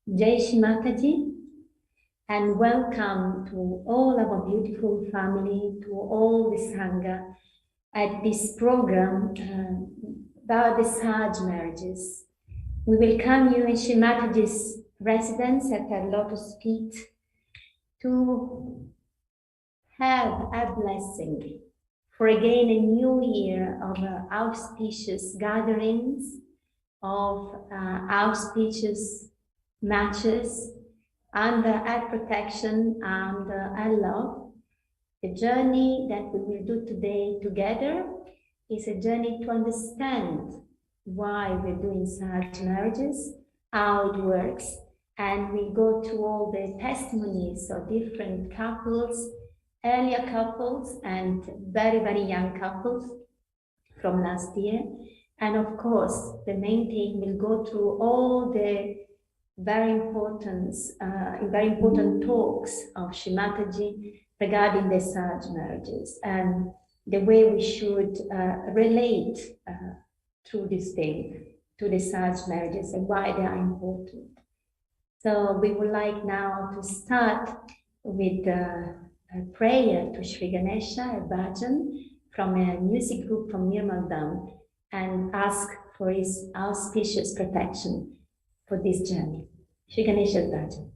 Jai Shri Mataji, and welcome to all our beautiful family, to all the Sangha at this program about the Sahaja Marriages. We welcome you in Shri Mataji's residence at her lotus feet to have a blessing for again a new year of auspicious gatherings, of auspicious matches, under our protection and our love. The journey that we will do today together is a journey to understand why we're doing Sahaja Marriages, how it works, and we go through all the testimonies of different couples, earlier couples and very, very young couples from last year. And of course, the main thing will go through all the very important talks of Shri Mataji regarding the Sahaja Marriages and the way we should relate through this thing to the Sahaja Marriages and why they are important. So we would like now to start with a prayer to Shri Ganesha, a bhajan from a music group from Nirmala, and ask for his auspicious protection for this journey. Shri Ganesha's bhajan.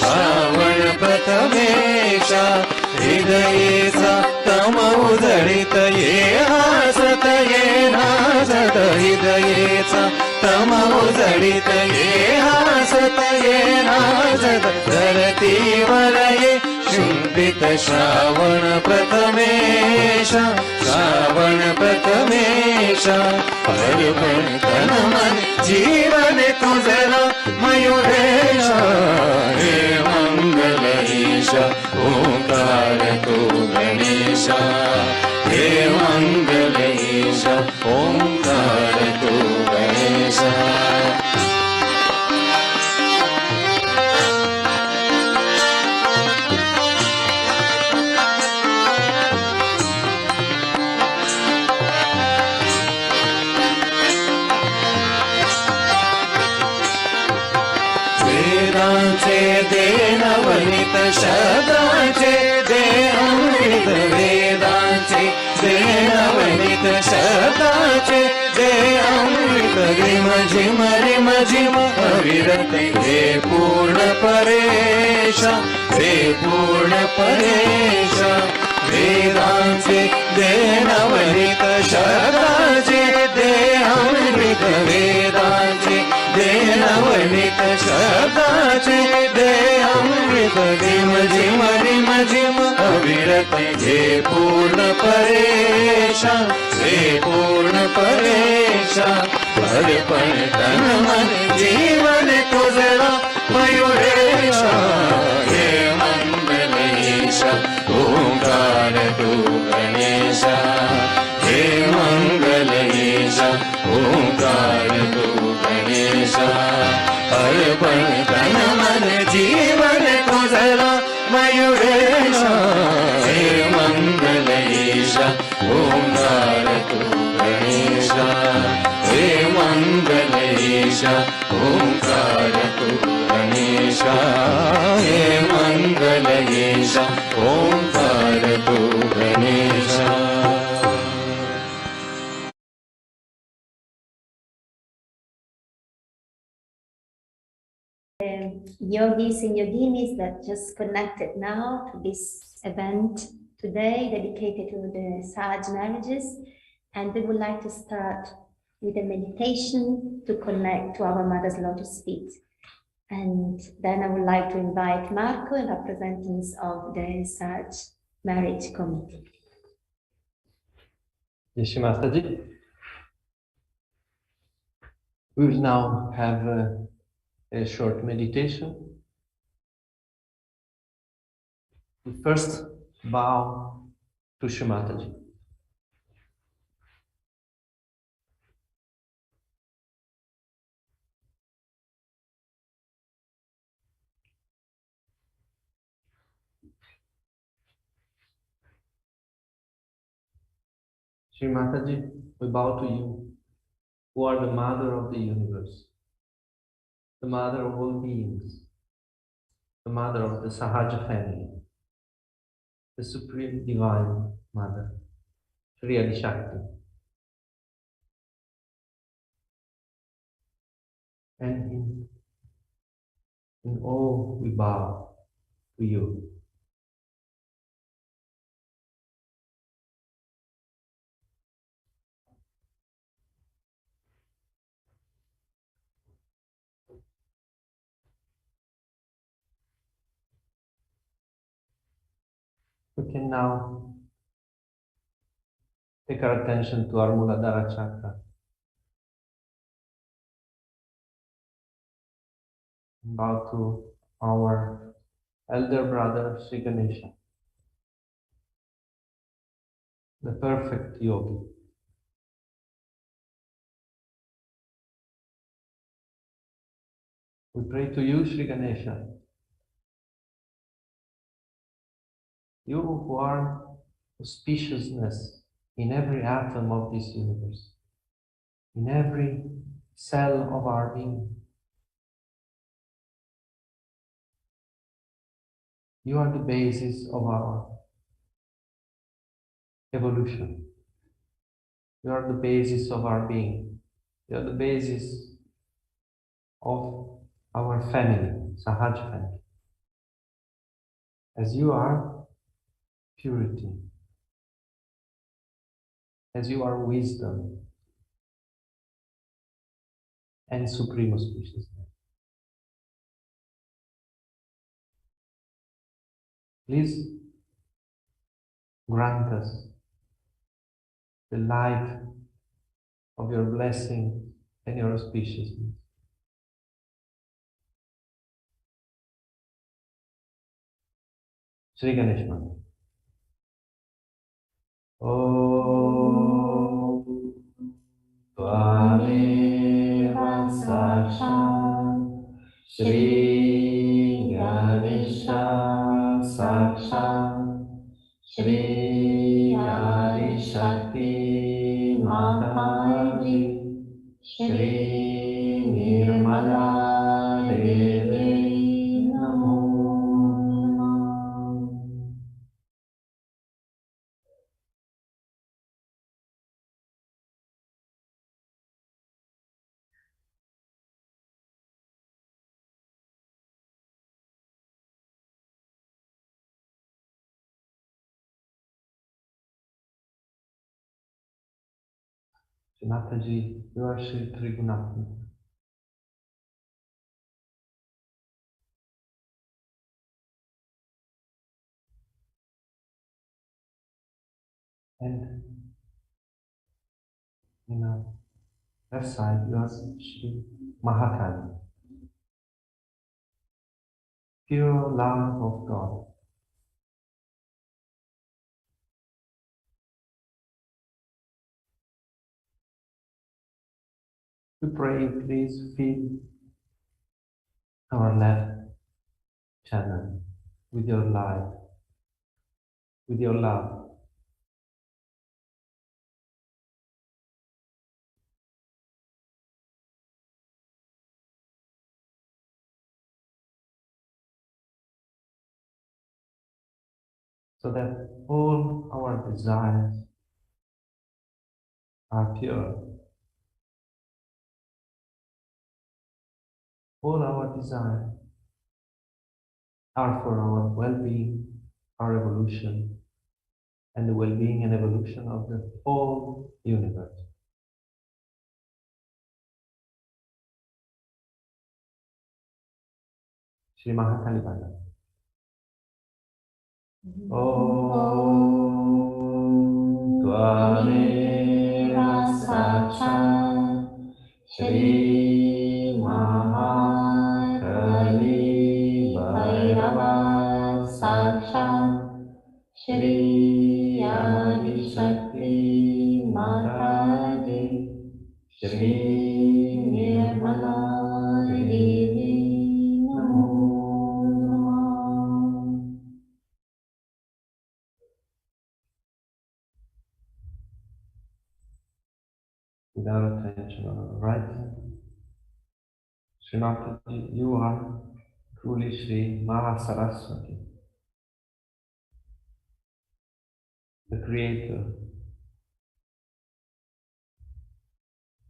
Shravan प्रथमेशा हृदयेचा तम उजळित ये हासत ये नाचत हृदयेचा तम उजळित ये हासत ये नाचत धरतीवर ये शुंठित श्रावण प्रथमेशा अर्पण तन मन जीवन तुझला मयुरेशा हे मंगलेशा ओंकार तू गणेशा हे मंगलेशा ओंकार तू गणेशा देनवनित शब्दाचे दे अमृत वेदांचे देनवनित शब्दाचे दे अमृत रिम झिम अविरत हे पूर्ण परेशा वेदांचे देनवनित शब्दाचे दे अमृत वेदांचे देनवनित शब्दाचे दे अमृत रिम झिम अविरत हे पूर्ण परेशा, हे पूर्ण परेशा. अर्पण तन मन जीवन तुझला मयुरेशा, हे मंगलेशा. ओंकार तू गणेशा, हे मंगलेशा. ओंकार तू गणेशा. अर्पण तन मन जीवन तुझला मयुरेशा, हे मंगलेशा. ओंकार तू गणेशा, हे मंगलेशा. ओंकार तू गणेशा, हे मंगलेशा. ओंकार तू Ganesha. Yogis and yoginis that just connected now to this event today dedicated to the Sahaja Marriages, and we would like to start with a meditation to connect to our Mother's Lotus Feet. And then I would like to invite Marco and representatives of the Sahaja Marriage Committee. Yes, Mataji. We will now have a short meditation. We first bow to Shrimataji. Shrimataji, we bow to you, who are the mother of the universe, the mother of all beings, the mother of the Sahaja family, the Supreme Divine Mother, Sri Adi Shakti. And in all we bow to you. We can now take our attention to our Muladhara chakra. Bow to our elder brother Sri Ganesha, the perfect yogi. We pray to you, Sri Ganesha, you who are auspiciousness in every atom of this universe, in every cell of our being. You are the basis of our evolution. You are the basis of our being. You are the basis of our family, Sahaja family. As you are purity, as you are wisdom and supreme auspiciousness. Please grant us the light of your blessing and your auspiciousness. Sri Ganesh Mantra. Om Tvameva Sakshat Shri Ganesha Sakshat Shri Adi Shakti Mataji Shri Nirmala Devi Namo Namah. Mataji, you are Sri Trigunatma. And you know, left side you have Shri Mahakali, pure love of God. We pray, please fill our left channel with your light, with your love. So that all our desires are pure. All our desires are for our well-being, our evolution, and the well-being and evolution of the whole universe. Shri Mahakali Bala. Om Tvameva Sakshat Shri Mahakali Bhairava Sakshat Shri Adi Shakti Mataji Shri Nirmala Devi Namo Namah. With our attention on our right hand, Srimataji, you are truly Sri Mahasaraswati, the Creator,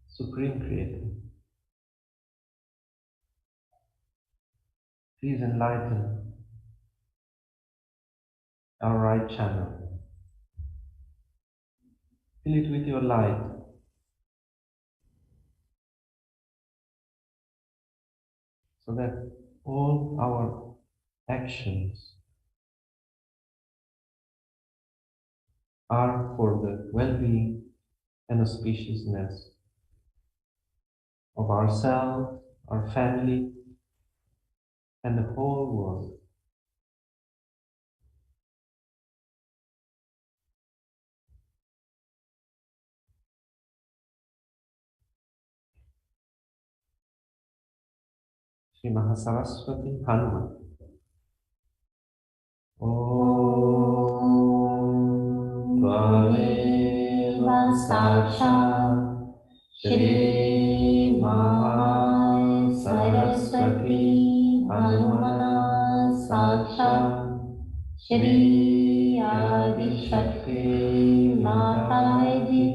Supreme Creator. Please enlighten our right channel. Fill it with your light, so that all our actions are for the well-being and auspiciousness of ourselves, our family, and the whole world. Shri Mahasaraswati Hanuman. Om Tvameva Sakshat Shri Mahasaraswati Hanumana Sakshat Shri Adi Shakti Mataji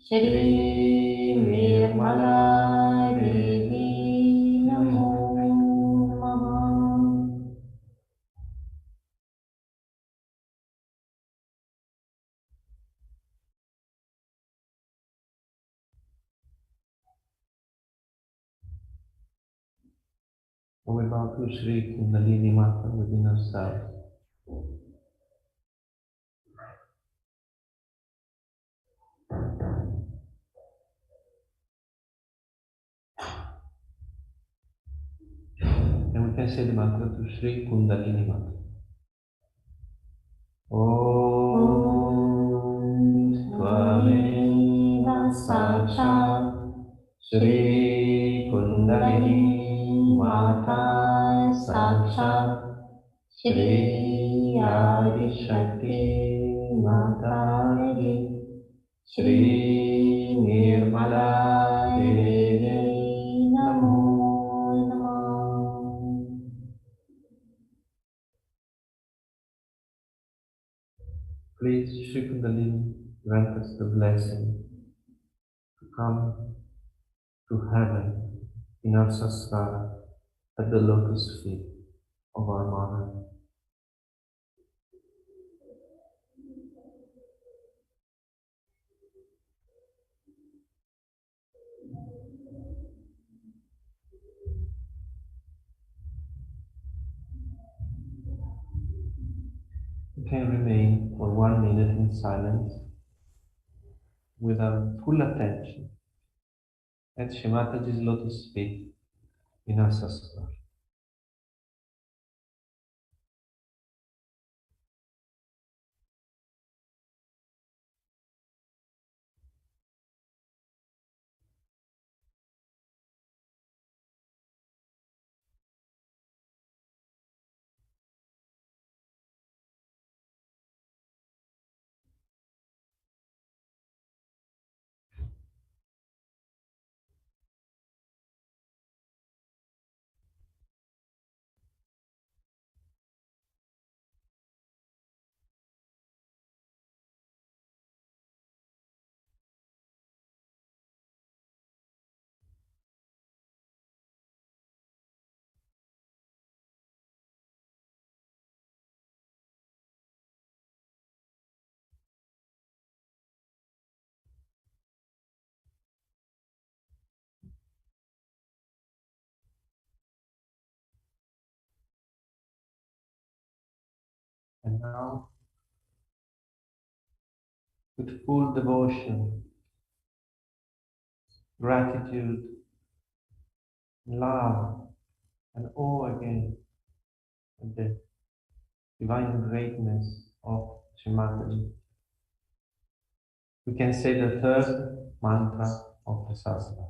Shri Nirmala Devi Namo Namah. We bow to Shri Kundalini Mata within ourselves. And we can say the mantra to Shri Kundalini Mata. Om Tvameva Sakshat Shri Kundalini Mata Sakshat Shri Adi Shakti Mataji Shri Nirmala Devi Namo Namah. Please, Shri Kundalini, grant us the blessing to come to heaven in our sasara at the lotus feet of our Mother. You can remain for 1 minute in silence with our full attention at Shri Mataji's lotus feet in our sasana. And now, with full devotion, gratitude, love, and awe again at the divine greatness of Shri Mataji, we can say the third mantra of the sasana.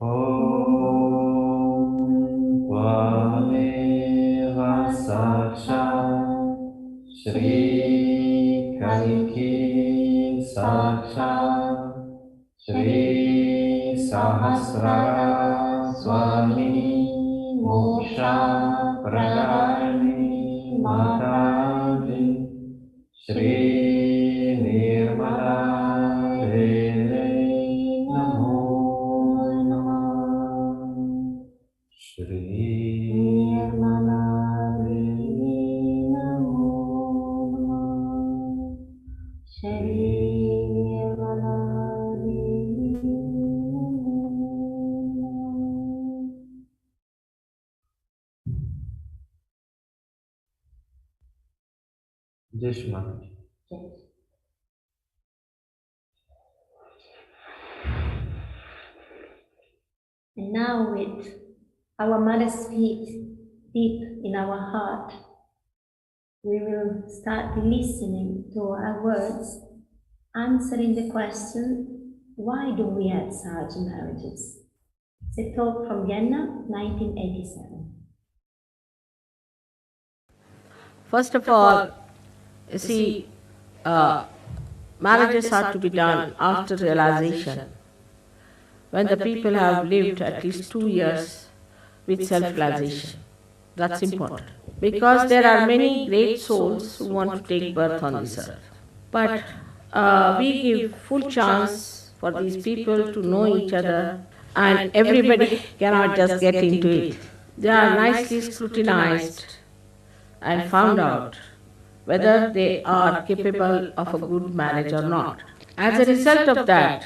Om Vameva Sakshat Shri Kalki Sakshat Shri Sahasrara Swami Moksha Pradayani Mataji Shri Nirmala Deve Namo Namah Shri Nirmala Deve Namo Namah Shri Nirmala Deve Namo Namah. Jai Shri Mataji. And now, with our mother's feet deep in our heart, we will start listening to our words, answering the question, why do we have Sahaja marriages? It's a talk from Vienna, 1987. First of all, you see, marriages are to be done after realization, when the people have lived at least 2 years with self-realization. That's important. Because there are many great souls who want to take birth on this earth. But we give full chance for these people to know each other, and everybody cannot just get into it. They are nicely scrutinized and found out whether they are capable of a good marriage or not. As a result of that,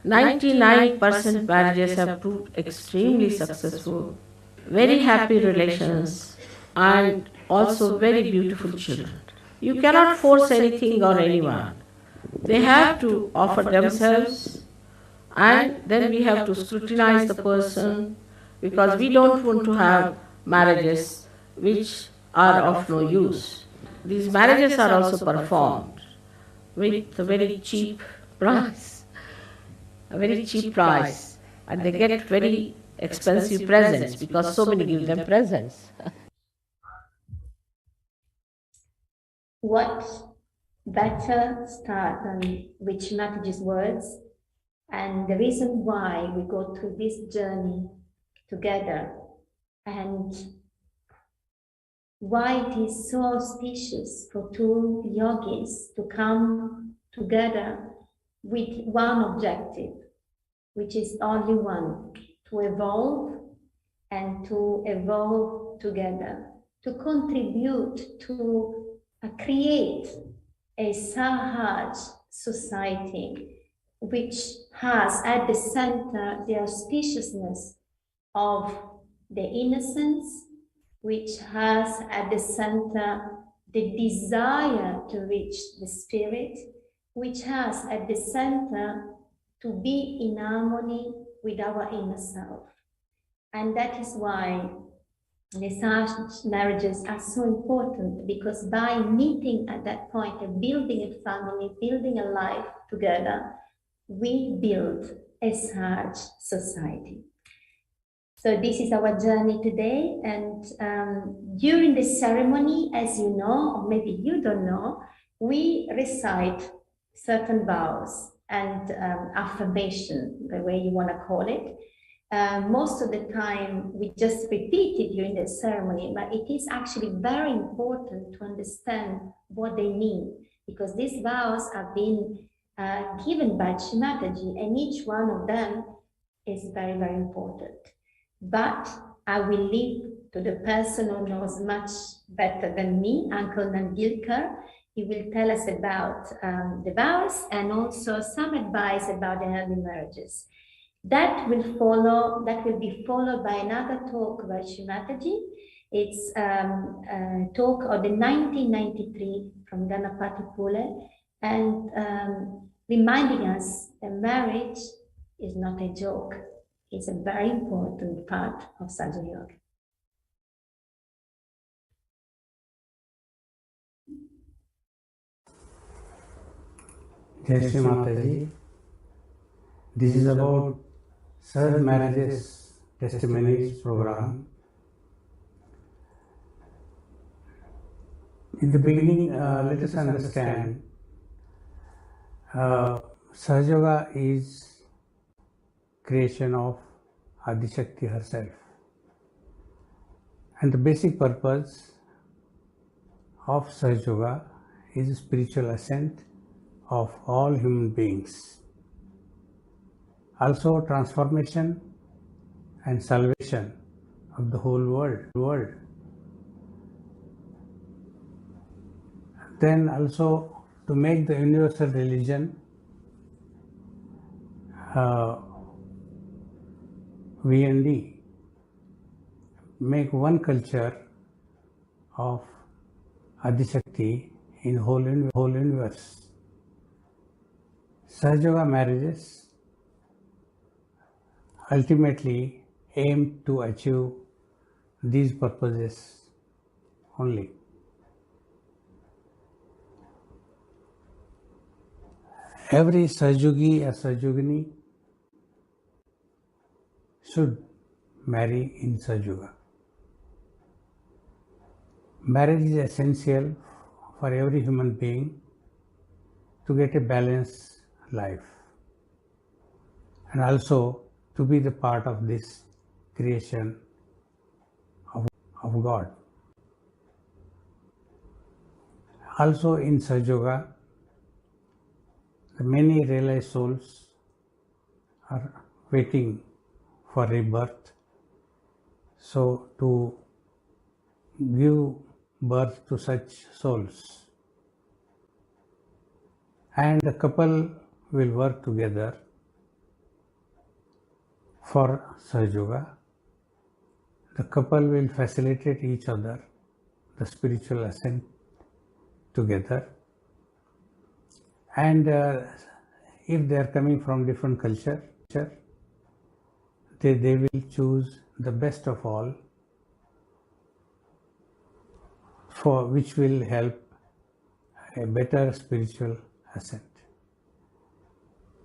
99% marriages have proved extremely successful, very happy relations, and also very beautiful children. You cannot force anything on anyone. They have to offer themselves, and then we have to scrutinize the person, because we don't want to have marriages which are of no use. These marriages are also performed with a very cheap price. And they get very expensive presents because so many give them presents. What better start than with Mataji's words, and the reason why we go through this journey together, and why it is so auspicious for two yogis to come together with one objective, which is only one, to evolve, and to evolve together, to contribute to create a Sahaj society which has at the center the auspiciousness of the innocence, which has at the center the desire to reach the spirit, which has at the center to be in harmony with our inner self. And that is why the Sahaja marriages are so important, because by meeting at that point and building a family, building a life together, we build a Sahaja society. So this is our journey today, and during the ceremony, as you know, or maybe you don't know, we recite certain vows and affirmation, the way you want to call it. Most of the time we just repeat it during the ceremony, but it is actually very important to understand what they mean, because these vows have been given by Mataji, and each one of them is very, very important. But I will leave to the person who knows much better than me, Uncle Nandilkar. He will tell us about the vows and also some advice about the early marriages. That will be followed by another talk by Mataji. It's a talk of the 1993 from Ganapati Pule, and reminding us that marriage is not a joke. It's a very important part of Sahaja Yoga. Jai Shri Mataji. This is about Sahaja Marriages Testimonies program. In the beginning, let us understand Sahaja Yoga is creation of Adi Shakti herself, and the basic purpose of Sahaja Yoga is spiritual ascent of all human beings, also transformation and salvation of the whole world. Then also to make the universal religion VND, make one culture of Adi Shakti in whole universe. Sahaja Yoga marriages ultimately aim to achieve these purposes only. Every Sahajogi or Sahajogini should marry in Sahaja Yoga. Marriage is essential for every human being to get a balanced life, and also to be the part of this creation of God. Also in Sahaja Yoga, the many realized souls are waiting for rebirth. So to give birth to such souls, and the couple will work together for Sahaja Yoga. The couple will facilitate each other the spiritual ascent together, and if they are coming from different culture, they will choose the best of all, for which will help a better spiritual ascent.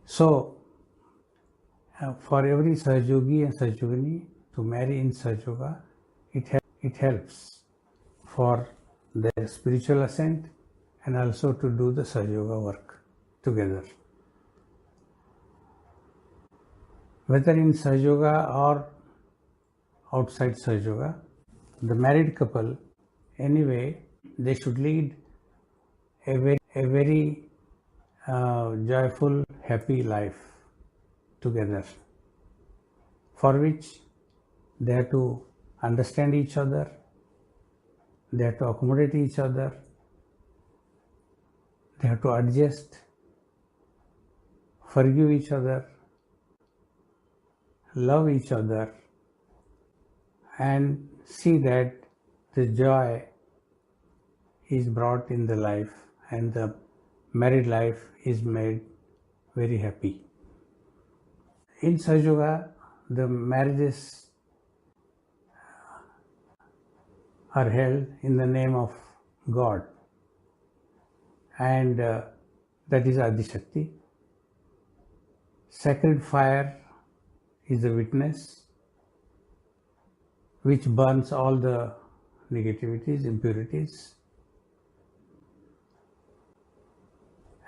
So for every Sahajogi and Sahajogini to marry in Sahaja Yoga, it helps for their spiritual ascent and also to do the Sahaja Yoga work together. Whether in Sahaja Yoga or outside Sahaja Yoga, the married couple, anyway, they should lead a very joyful, happy life together, for which they have to understand each other, they have to accommodate each other, they have to adjust, forgive each other, love each other, and see that the joy is brought in the life, and the married life is made very happy. In Sahaja Yoga, the marriages are held in the name of God, and that is Adishakti. Sacred fire is the witness which burns all the negativities, impurities.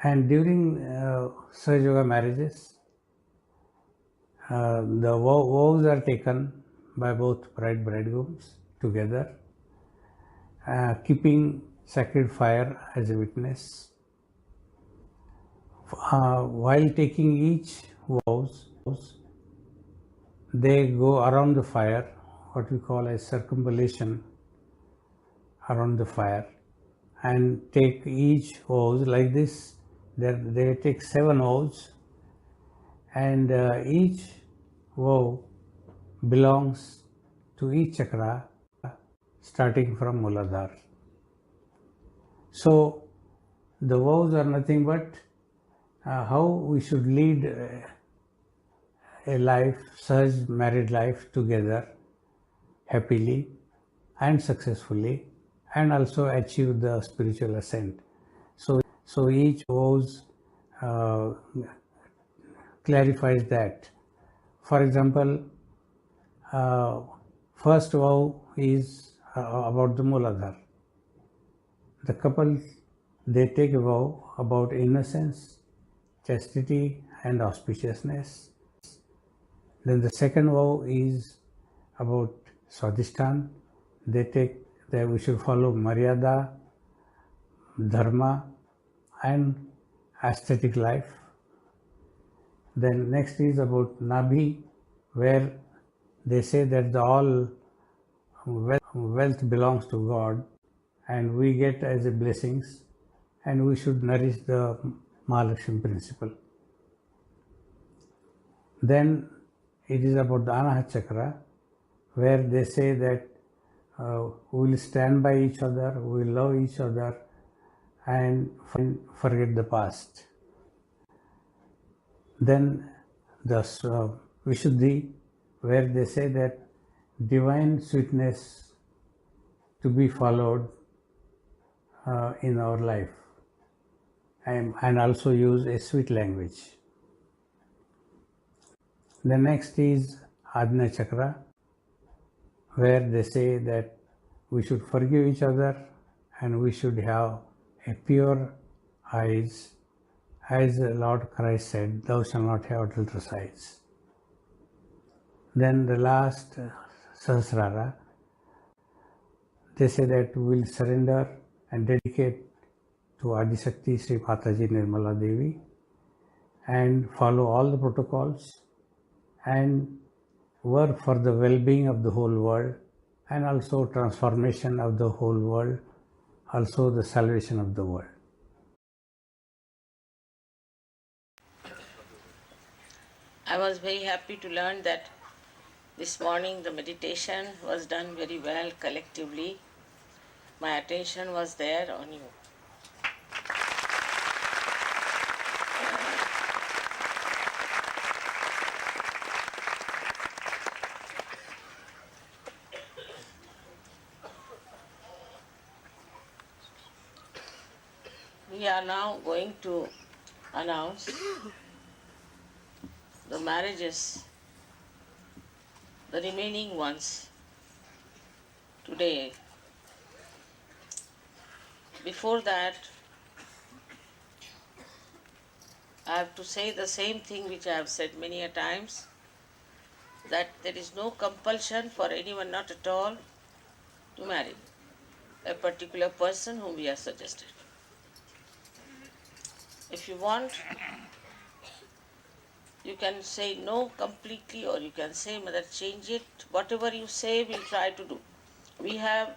And during Sahaja Yoga marriages, the vows are taken by both bridegrooms together, keeping sacred fire as a witness. While taking each vows, they go around the fire, what we call a circumambulation around the fire, and take each vows like this. They take 7 vows, and each vow belongs to each chakra, starting from Muladhara. So the vows are nothing but how we should lead a life, such married life together happily and successfully, and also achieve the spiritual ascent. So each vows clarifies that. For example, first vow is about the Muladhara. The couple, they take a vow about innocence, chastity and auspiciousness. Then the second vow is about Swadhisthana. They take that we should follow Maryada, Dharma and aesthetic life. Then next is about Nabhi, where they say that the all wealth belongs to God and we get as a blessings, and we should nourish the Mahalakshmi principle. Then it is about the Anahat Chakra, where they say that we will stand by each other, we will love each other and forget the past. Then the Vishuddhi, where they say that divine sweetness to be followed in our life, and also use a sweet language. The next is Ajna Chakra, where they say that we should forgive each other and we should have a pure eyes. As the Lord Christ said, thou shalt not have adulterous eyes. Then the last Sahasrara, they say that we will surrender and dedicate to Adishakti Sri Mataji Nirmala Devi and follow all the protocols and work for the well-being of the whole world and also transformation of the whole world, also the salvation of the world. I was very happy to learn that this morning the meditation was done very well collectively. My attention was there on you. We are now going to announce the marriages, the remaining ones today. Before that, I have to say the same thing which I have said many a times, that there is no compulsion for anyone, not at all, to marry a particular person whom we have suggested. If you want, you can say no completely, or you can say, Mother, change it. Whatever you say, we'll try to do. We have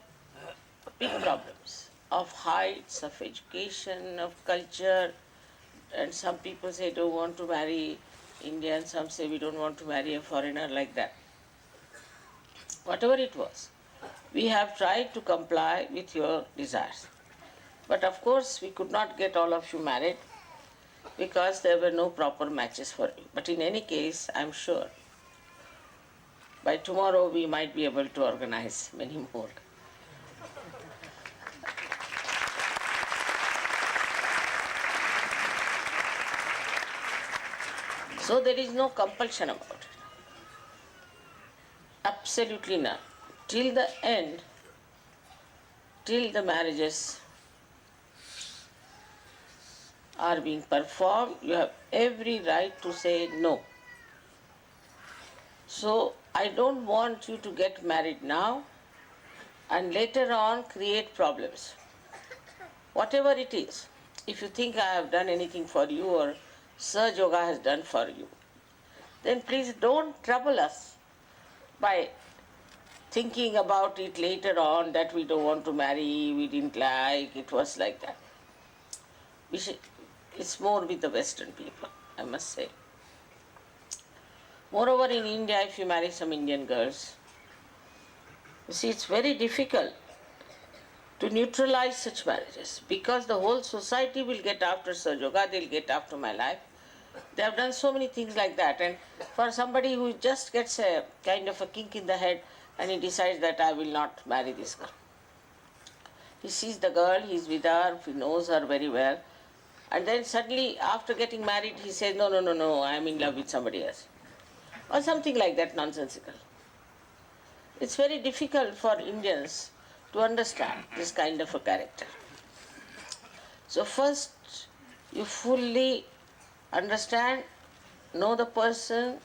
big problems of heights, of education, of culture, and some people say don't want to marry Indian, some say we don't want to marry a foreigner, like that. Whatever it was, we have tried to comply with your desires. But of course, we could not get all of you married because there were no proper matches for you. But in any case, I'm sure by tomorrow we might be able to organize many more. So there is no compulsion about it. Absolutely none. Till the end, till the marriages are being performed, you have every right to say no. So I don't want you to get married now and later on create problems. Whatever it is, if you think I have done anything for you or Sahaja Yoga has done for you, then please don't trouble us by thinking about it later on that we don't want to marry, we didn't like, it was like that. It's more with the Western people, I must say. Moreover, in India, if you marry some Indian girls, you see, it's very difficult to neutralize such marriages because the whole society will get after Sahaja Yoga, they'll get after my life. They have done so many things like that, and for somebody who just gets a kind of a kink in the head and he decides that I will not marry this girl. He sees the girl, he's with her, he knows her very well, and then suddenly after getting married he says, no, I am in love with somebody else. Or something like that, nonsensical. It's very difficult for Indians to understand this kind of a character. So first you fully understand, know the person.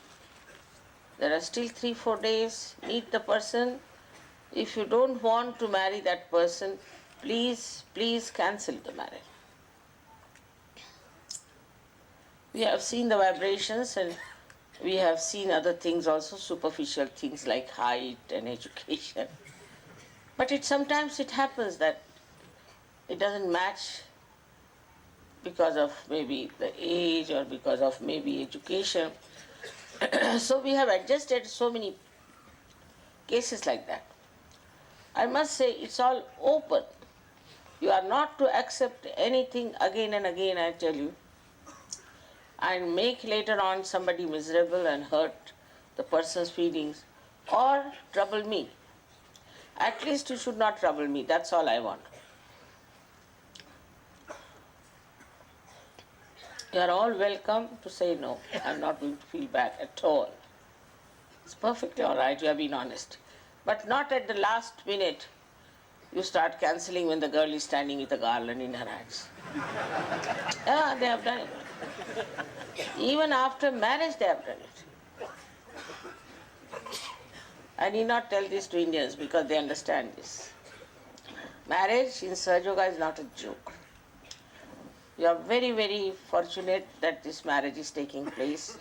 There are still 3-4 days, meet the person. If you don't want to marry that person, please cancel the marriage. We have seen the vibrations and we have seen other things also, superficial things like height and education. But sometimes it happens that it doesn't match because of maybe the age or because of maybe education. So we have adjusted so many cases like that. I must say it's all open. You are not to accept anything again and again, I tell you, and make later on somebody miserable and hurt the person's feelings or trouble me. At least you should not trouble me, that's all I want. You are all welcome to say no. I'm not going to feel bad at all. It's perfectly all right, you have been honest. But not at the last minute you start cancelling when the girl is standing with a garland in her hands. Yeah, they have done it. Even after marriage they have done it. I need not tell this to Indians because they understand this. Marriage in Sahaja Yoga is not a joke. You are very fortunate that this marriage is taking place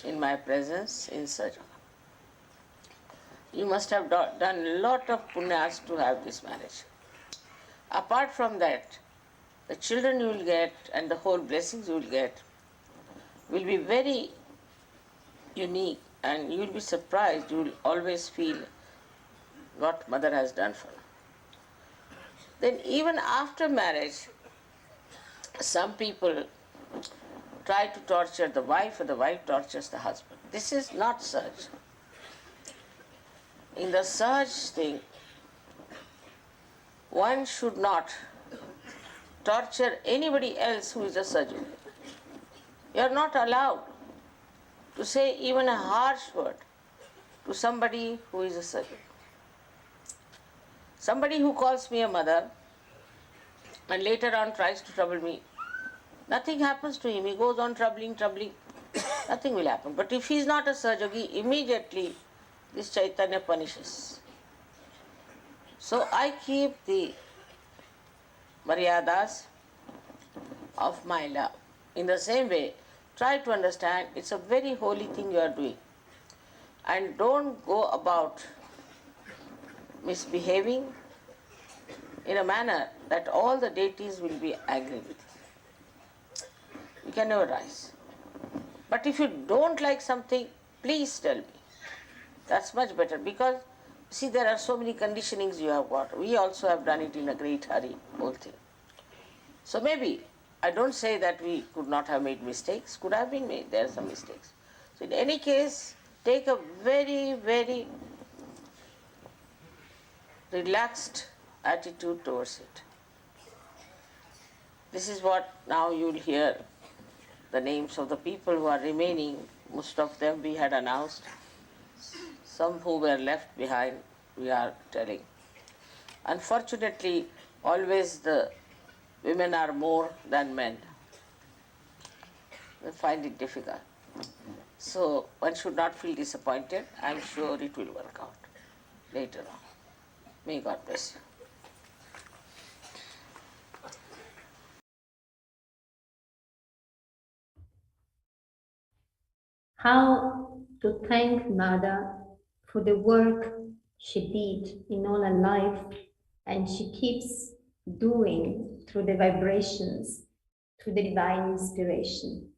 in my presence in Sahaja Yoga. You must have done a lot of punyas to have this marriage. Apart from that, the children you will get and the whole blessings you will get will be very unique, and you will be surprised. You will always feel what mother has done for you. Then even after marriage, some people try to torture the wife or the wife tortures the husband. This is not Sahaj. In the Sahaj thing, one should not torture anybody else who is a Sahaj. You are not allowed to say even a harsh word to somebody who is a Sahaj. Somebody who calls me a mother and later on tries to trouble me, nothing happens to him. He goes on troubling. Nothing will happen. But if he is not a Sahaja Yogi, immediately this Chaitanya punishes. So I keep the maryadas of my love. In the same way, try to understand it's a very holy thing you are doing. And don't go about misbehaving in a manner that all the deities will be angry with you. You can never rise. But if you don't like something, please tell me. That's much better, because see, there are so many conditionings you have got. We also have done it in a great hurry, whole thing. So maybe, I don't say that we could not have made mistakes, could have been made, there are some mistakes. So in any case, take a very, very relaxed attitude towards it. This is what now you will hear the names of the people who are remaining. Most of them we had announced. Some who were left behind, we are telling. Unfortunately, always the women are more than men. They find it difficult. So one should not feel disappointed. I am sure it will work out later on. May God bless you. How to thank Mother for the work she did in all her life, and she keeps doing through the vibrations, through the divine inspiration.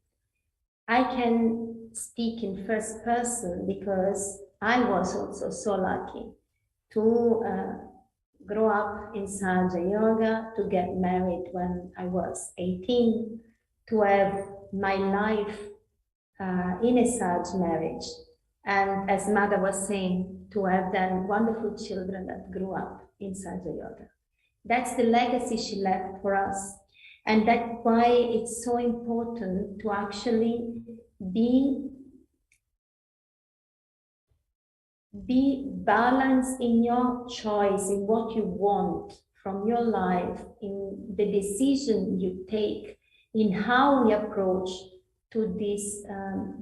I can speak in first person because I was also so lucky to grow up in Sahaja Yoga, to get married when I was 18, to have my life in a Sahaja marriage, and as Mother was saying, to have then wonderful children that grew up in Sahaja Yoga. That's the legacy she left for us, and that's why it's so important to actually be balanced in your choice, in what you want from your life, in the decision you take, in how we approach to this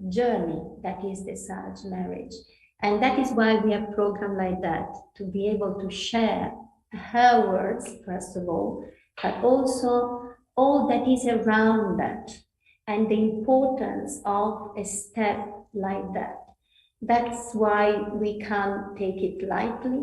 journey that is the Sahaja marriage. And that is why we have programs like that, to be able to share her words, first of all, but also all that is around that and the importance of a step like that. That's why we can't take it lightly.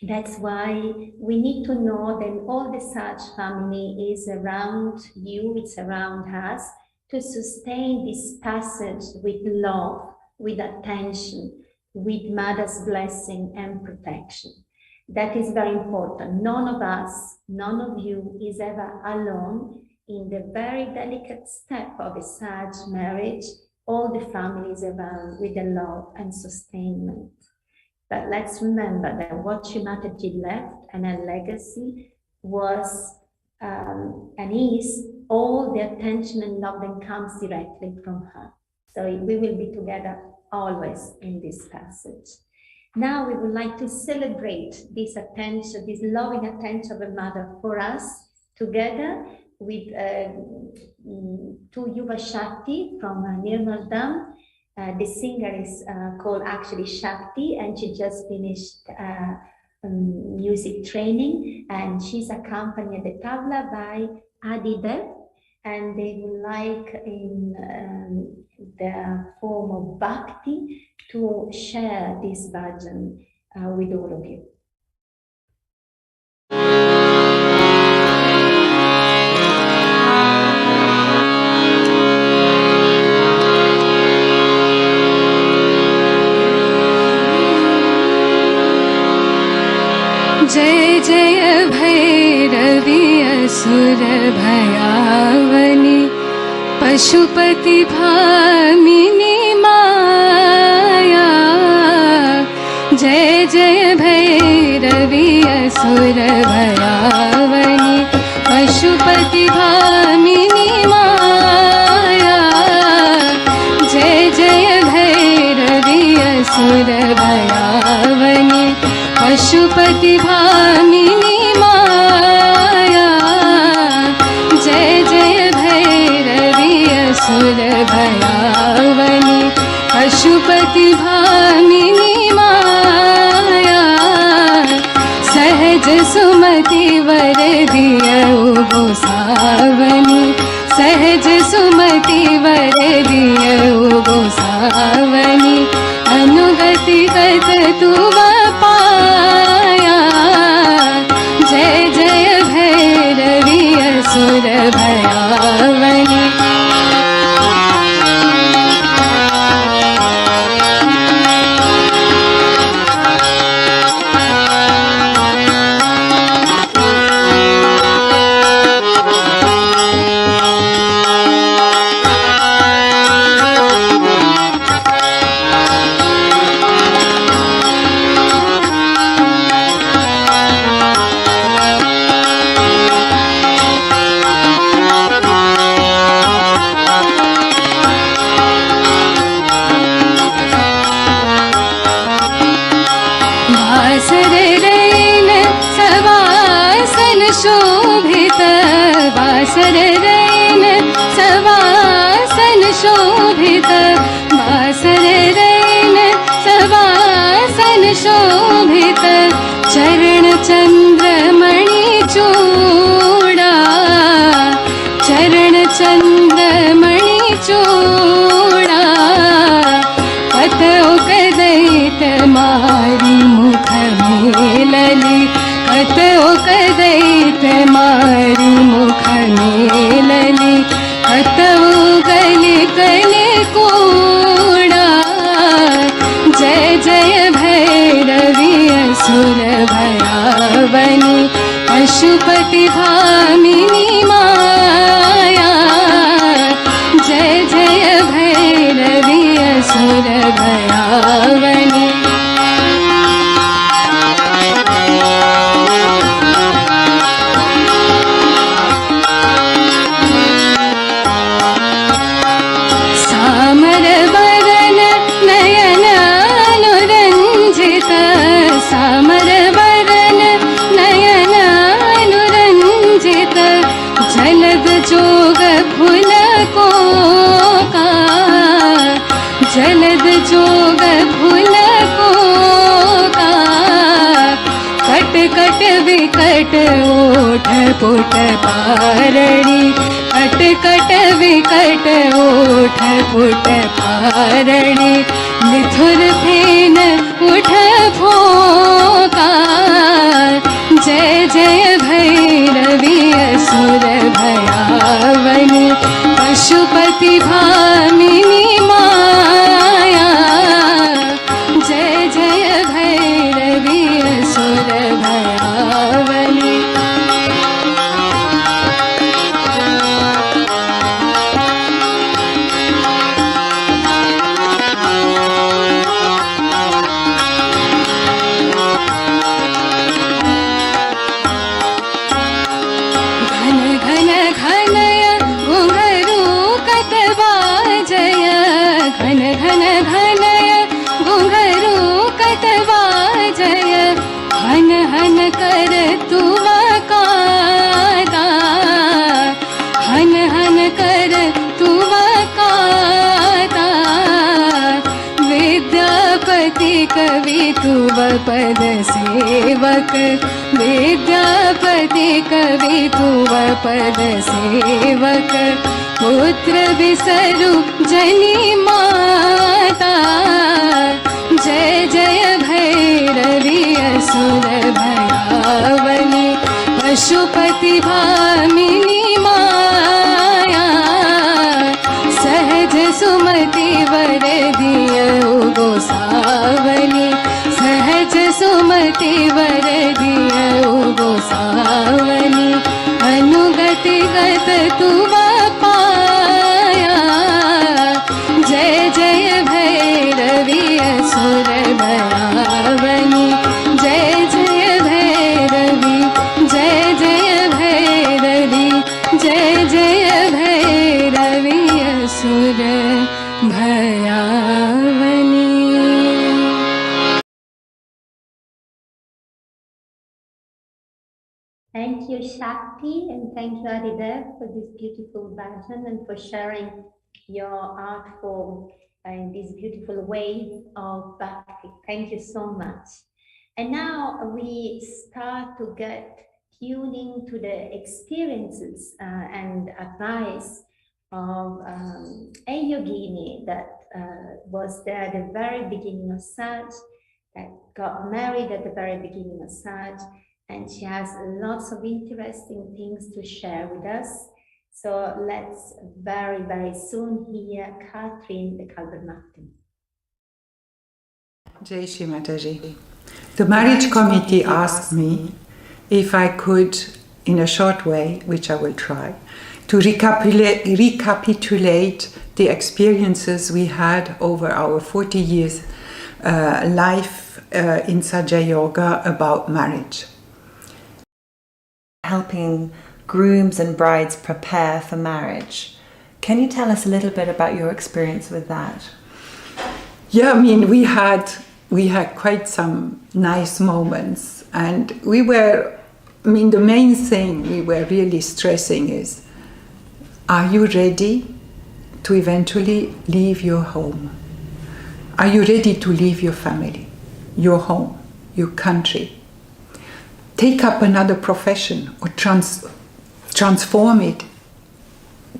That's why we need to know that all the Sahaja family is around you, it's around us, to sustain this passage with love, with attention, with Mother's blessing and protection. That is very important. None of us, none of you is ever alone in the very delicate step of a Sahaja marriage. All the families around with the love and sustainment. But let's remember that what Shri Mataji left and her legacy was and is all the attention and love that comes directly from her. So we will be together always in this passage. Now we would like to celebrate this attention, this loving attention of a Mother for us, together with two Yuva Shakti from Nirmala. The singer is called actually Shakti, and she just finished music training, and she's accompanied at the tabla by Adidev, and they would like in the form of bhakti to share this bhajan with all of you. जय जय भैरवी असुर भयावनि पशुपति भामिनी माया जय जय भैरवी असुर भयावनि पशुपति भामिनी माया जय जय भैरवी असुर भयावनि पशुपति भामिनी माया जय जय भैरवी असुर भयावनि पशुपति भामिनी माया सहज सुमति वर दियौ गोसावनि सहज सुमति वर दियौ गोसावनि अनुगति गत तुम पाया जय जय भैरवी असुर भयावनि शोभित वासर रैन सवासन शोभित वासर रैन सवासन शोभित चरण चन्द्रमणि चूड़ा चरण चन्द्रमणि चूड़ा कतौ कदैत मारी मुख मेलली कतौ कदैत मारी मुख मेलली कतौ गली गली कूड़ा जय जय भैरवी असुर भयावनी पशुपति भामिनी माया जय जय भैरवी असुर भयावनी सामर वरन नयन अनुरंजित सामर वरन नयन अनुरंजित जलद जोग फुल को का जलद जोग फुल को का कट कट विकट ओठ पुट पारणी कट कट विकट ओठ पुट पारणी मिथुर फेन उठ फोका जय जय भैरवी असुर भयावनी पशुपति भामिनी माया जय जय भैरवी असुर भयावनी घन घन घनय घुंघरू कटवाजय घन घन घनय घुंघरू कटवाजय हन हन कर तुम कादा हन हन कर तुम कादा विद्यापति कवि तुव पद सेवक विद्यापति कवि तुव पद सेवक पुत्र बिसरु जनी माता जय जय भैरवी असुर भयावनी पशुपति भामिनी माया सहज सुमति वर दियौ गोसावनी सहज सुमति वर दियौ गोसावनी अनुगति गत तुम पाया जय जय भैरवी असुर भयावनी जय जय भैरवी जय जय भैरवी जय जय भैरवी असुर भयावनी Thank you, Shakti, and thank you, Adidev, for this beautiful version and for sharing your art form in this beautiful way of bhakti. Thank you so much. And now we start to get tuning to the experiences and advice of a yogini that was there at the very beginning of Saj, that got married at the very beginning of Saj, and she has lots of interesting things to share with us. So let's very, very soon hear Catherine the Kalbermatten. Jai Shri Mataji. The marriage committee asked me if I could, in a short way, which I will try, to recapitulate the experiences we had over our 40 years life in Sahaja Yoga about marriage. Helping grooms and brides prepare for marriage. Can you tell us a little bit about your experience with that? Yeah, I mean, we had quite some nice moments, and we were I mean, the main thing we were really stressing is, are you ready to eventually leave your home? Are you ready to leave your family, your home, your country? Take up another profession or transform it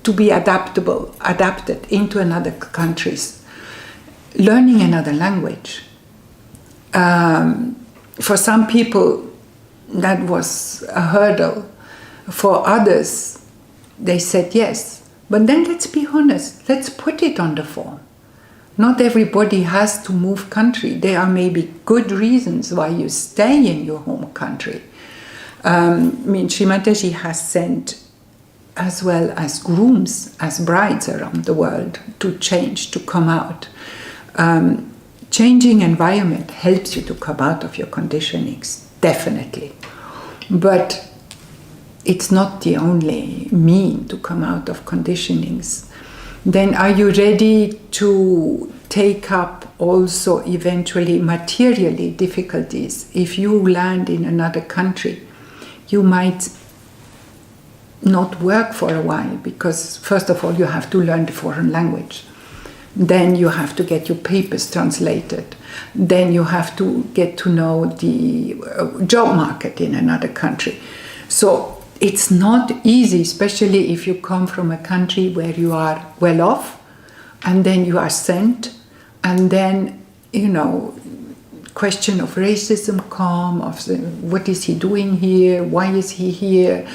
to be adapted into another countries. Learning another language. For some people, that was a hurdle. For others, they said yes. But then let's be honest, let's put it on the form. Not everybody has to move country. There are maybe good reasons why you stay in your home country. I mean, Sri Mataji has sent as well as grooms, as brides around the world to change, to come out. Changing environment helps you to come out of your conditionings, definitely. But it's not the only mean to come out of conditionings. Then are you ready to take up also eventually materially difficulties? If you land in another country, you might not work for a while because first of all you have to learn the foreign language. Then you have to get your papers translated. Then you have to get to know the job market in another country. So it's not easy, especially if you come from a country where you are well off, and then you are sent, and then, you know, question of racism come, what is he doing here, why is he here?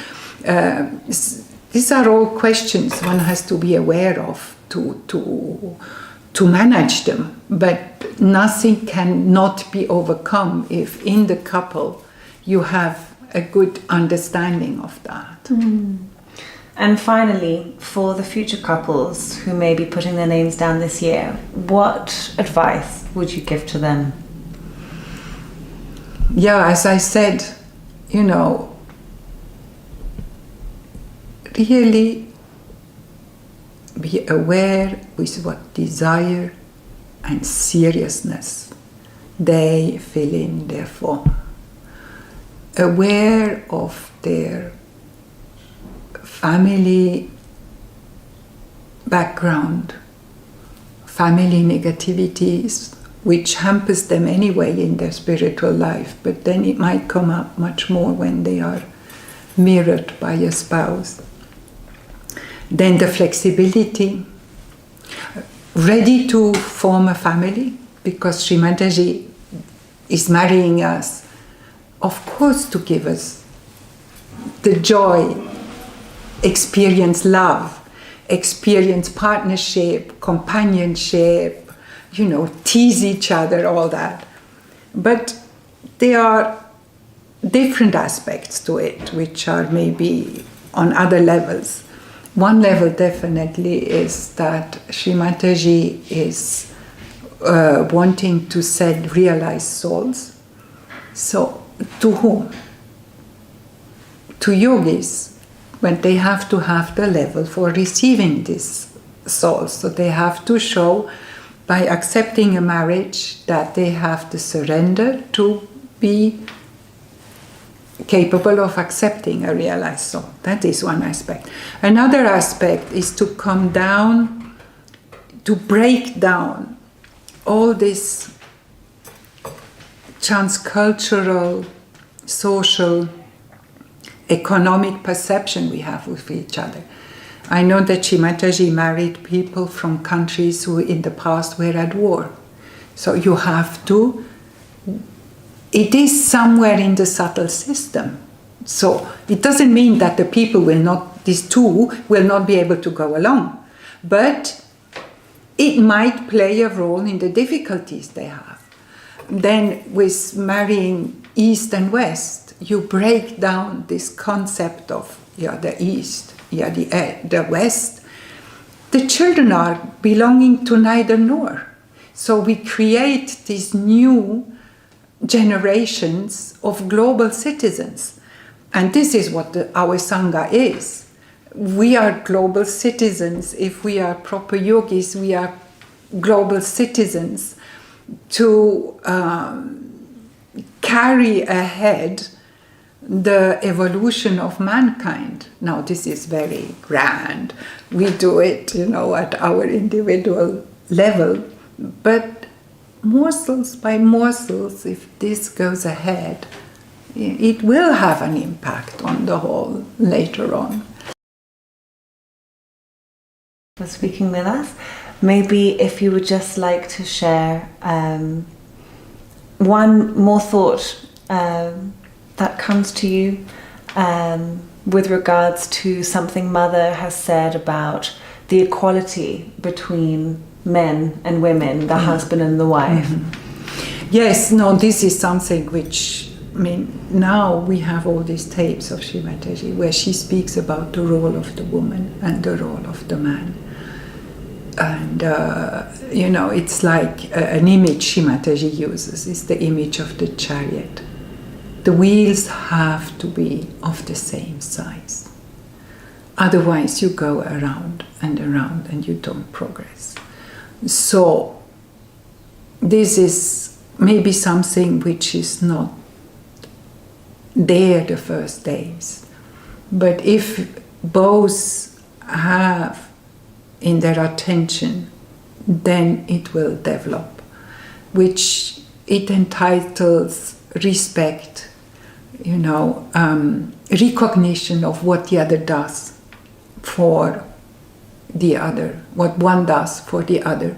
These are all questions one has to be aware of to manage them, but nothing cannot be overcome if in the couple you have a good understanding of that. And finally, for the future couples who may be putting their names down this year, what advice would you give to them? Yeah, as I said, you know, really be aware with what desire and seriousness they fill in their form. Aware of their family background, family negativities, which hampers them anyway in their spiritual life, but then it might come up much more when they are mirrored by a spouse. Then the flexibility, ready to form a family, because Sri Mataji is marrying us, of course, to give us the joy, experience love, experience partnership, companionship, you know, tease each other, all that. But there are different aspects to it, which are maybe on other levels. One level definitely is that Sri Mataji is wanting to send realized souls. So, to whom? To yogis, when they have to have the level for receiving these souls. So they have to show by accepting a marriage that they have the surrender to be capable of accepting a realized soul. That is one aspect. Another aspect is to come down, to break down all this transcultural, social, economic perception we have with each other. I know that Sri Mataji married people from countries who in the past were at war. So you have to, it is somewhere in the subtle system. So it doesn't mean that the people will not, these two will not be able to go along. But it might play a role in the difficulties they have. Then with marrying East and West, you break down this concept of the East, the West. The children are belonging to neither nor. So we create these new generations of global citizens. And this is what our Sangha is. We are global citizens. If we are proper yogis, we are global citizens to carry ahead the evolution of mankind. Now, this is very grand. We do it, at our individual level. But morsels by morsels, if this goes ahead, it will have an impact on the whole later on. For speaking with us, maybe if you would just like to share one more thought that comes to you with regards to something Mother has said about the equality between men and women, the husband and the wife. Yes, no, this is something which, now we have all these tapes of Shimataji where she speaks about the role of the woman and the role of the man. And, it's like an image Shimataji uses, is the image of the chariot. The wheels have to be of the same size. Otherwise, you go around and you don't progress. So, this is maybe something which is not there the first days. But if both have in their attention, then it will develop, which it entitles respect, recognition of what the other does for the other, what one does for the other.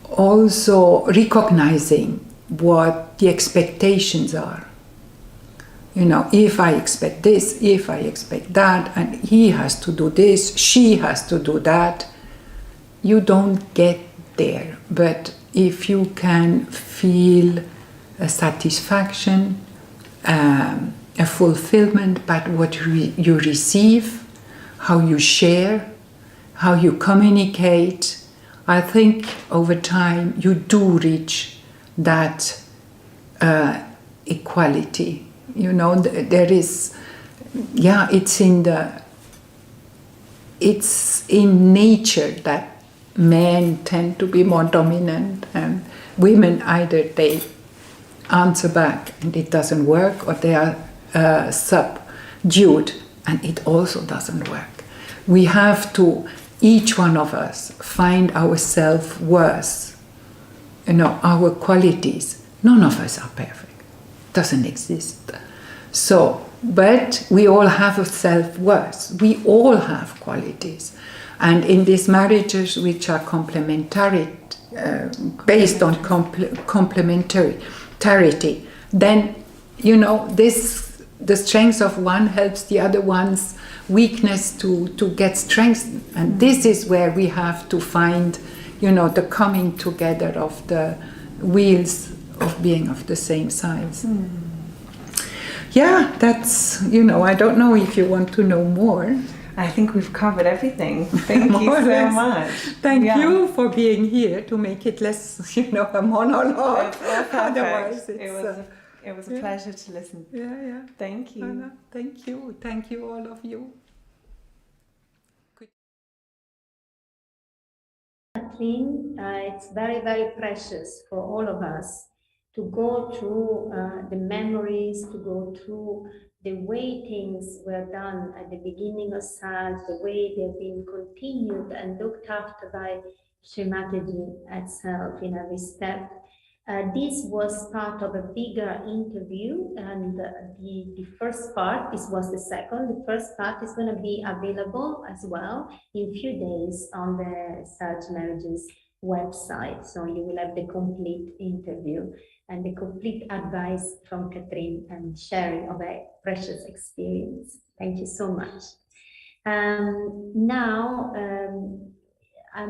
Also recognizing what the expectations are. If I expect this, if I expect that, and he has to do this, she has to do that, you don't get there. But if you can feel a satisfaction, a fulfillment by what you receive, how you share, how you communicate, I think over time you do reach that equality. There is, it's in nature that men tend to be more dominant and women either they answer back and it doesn't work, or they are subdued and it also doesn't work. We have to, each one of us, find our self-worth, our qualities. None of us are perfect. Doesn't exist. So, but we all have a self-worth. We all have qualities. And in these marriages which are complementary, based on complementarity, then, the strength of one helps the other one's weakness to get strengthened. And this is where we have to find, the coming together of the wheels of being of the same size. Yeah, that's, I don't know if you want to know more. I think we've covered everything. Thank you so much. Thank you for being here to make it less, a monologue. Otherwise, it was a pleasure to listen. Yeah. Thank you. Thank you. Thank you, all of you. Kathleen, it's very, very precious for all of us to go through the memories, to go through the way things were done at the beginning of Saj, the way they've been continued and looked after by Srimataji itself in every step. This was part of a bigger interview, and the first part, this was the second, the first part is going to be available as well in a few days on the Sahaja Marriages website. So you will have the complete interview and the complete advice from Catherine and sharing of a precious experience. Thank you so much. Now,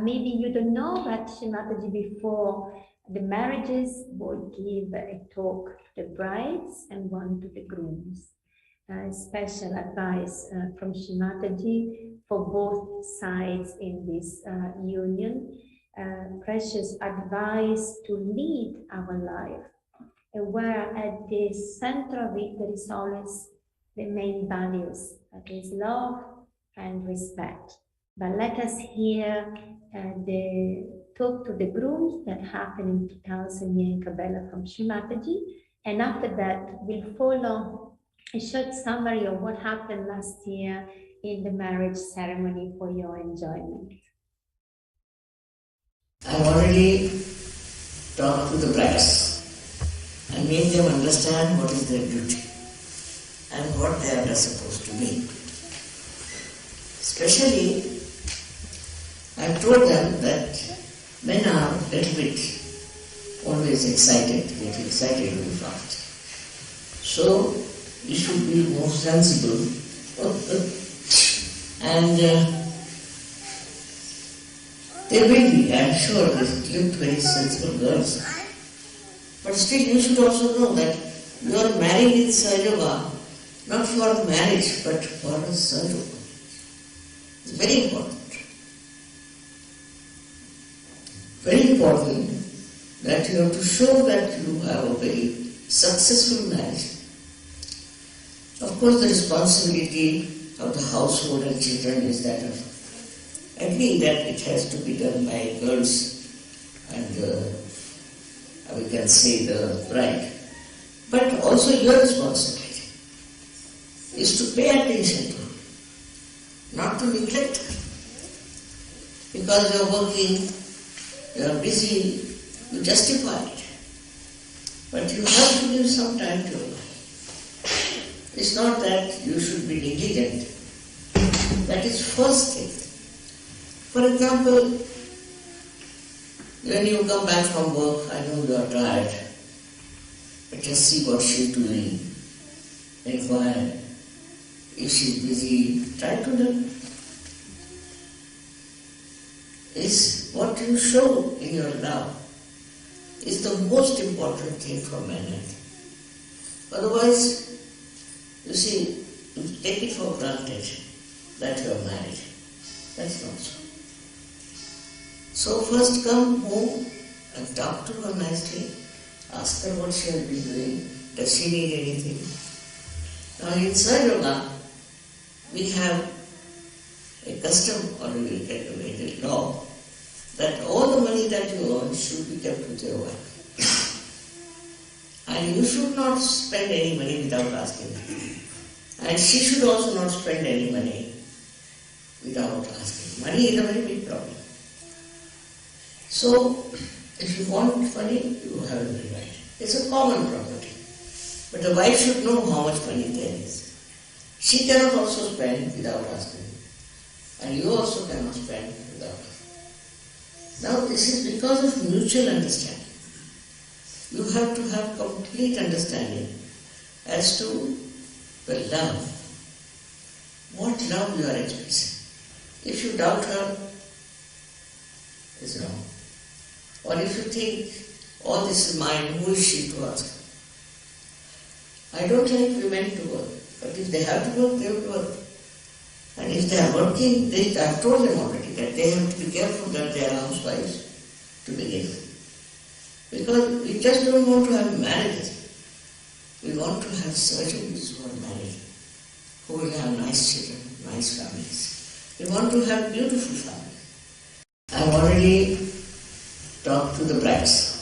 maybe you don't know, but Srimataji before the marriages would give a talk to the brides and one to the grooms. Special advice from Srimataji for both sides in this union. Precious advice to lead our life, where at the center of it there is always the main values, that is love and respect. But let us hear the talk to the grooms that happened in 2000 here in Kabbalah from Srimataji, And after that, we'll follow a short summary of what happened last year in the marriage ceremony for your enjoyment. I've already talked to the brides and made them understand what is their duty and what they are supposed to be. Especially, I've told them that men are a little bit always excited, get excited very fast. So, you should be more sensible and they will be, I'm sure, they look very sensible girls. But still, you should also know that you are married in Sahaja, not for the marriage, but for the Sahaja. It's very important. Very important that you have to show that you have a very successful marriage. Of course, the responsibility of the household and children is that of, I think that it has to be done by girls and we can say the bride. But also your responsibility is to pay attention to her, not to neglect her. Because you are working, you are busy, you justify it. But you have to give some time to your wife. It's not that you should be negligent. That is first thing. For example, when you come back from work, I know you are tired, but just see what she's doing. Inquire. If she's busy, try to learn. Is what you show in your love is the most important thing for men. Otherwise, you see, you take it for granted that you are married. That's not so. So first come home and talk to her nicely. Ask her what she has been doing. Does she need anything? Now in Sahaja, we have a custom or a law that all the money that you earn should be kept with your wife. And you should not spend any money without asking her. And she should also not spend any money without asking. Money is a very big problem. So, if you want money, you have every right. It's a common property. But the wife should know how much money there is. She cannot also spend without asking. And you also cannot spend without asking. Now, this is because of mutual understanding. You have to have complete understanding as to the love. What love you are expressing. If you doubt her, it's wrong. Or if you think, oh, this is mine, who is she to ask? I don't like women to work, but if they have to work, they have to work. And if they are working, I have told them already that they have to be careful that they are housewives to begin with. Because we just don't want to have marriages. We want to have surgeons who are married, who will have nice children, nice families. We want to have beautiful families. I've already talked to the brides.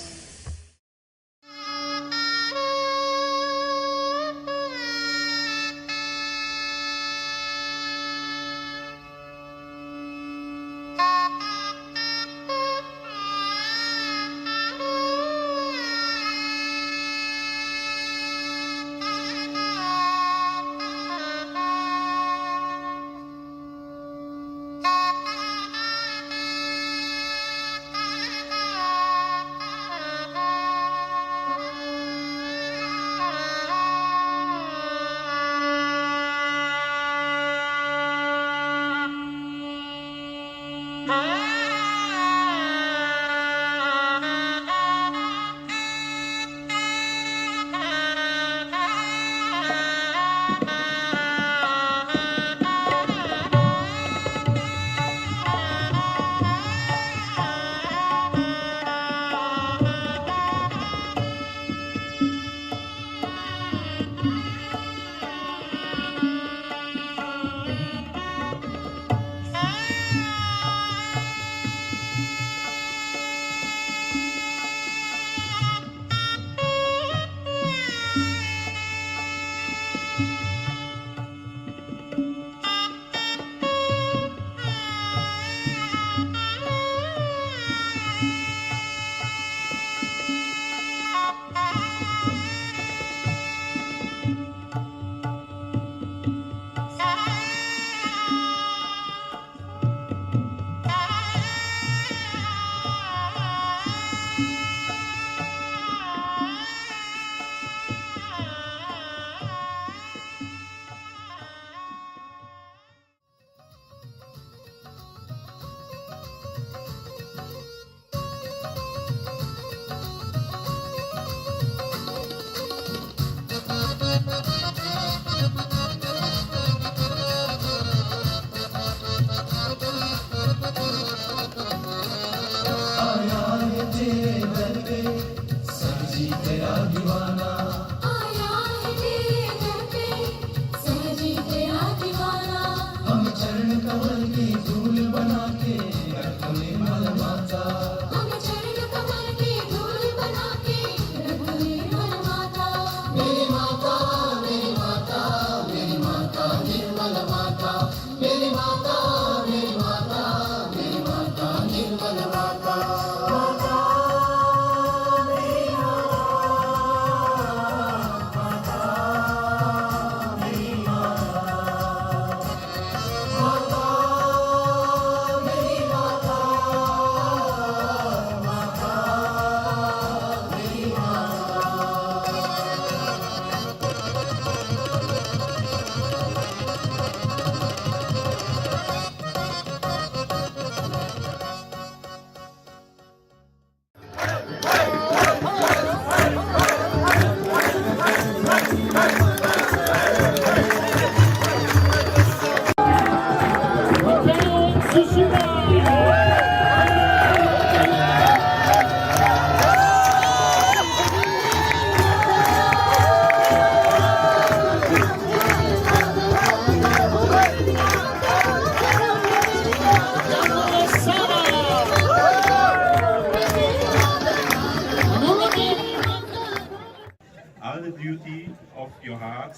of your heart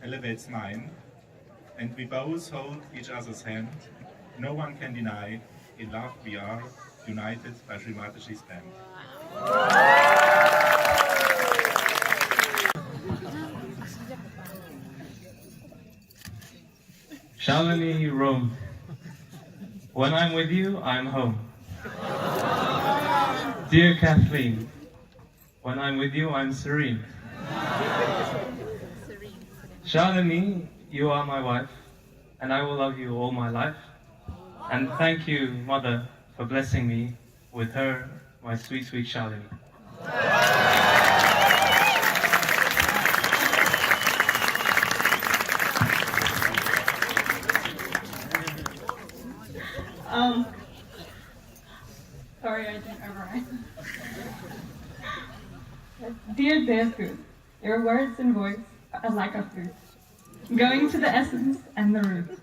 elevates mine, and we both hold each other's hand. No one can deny, in love we are united by Sri Mataji's band. Shalini Rome. When I'm with you, I'm home. Dear Kathleen, when I'm with you, I'm serene. Shalini, you are my wife, and I will love you all my life. And thank you, Mother, for blessing me with her, my sweet, sweet Shalini. Sorry, I didn't memorize. Dear Barefoot, your words and voice are like a fruit, going to the essence and the root.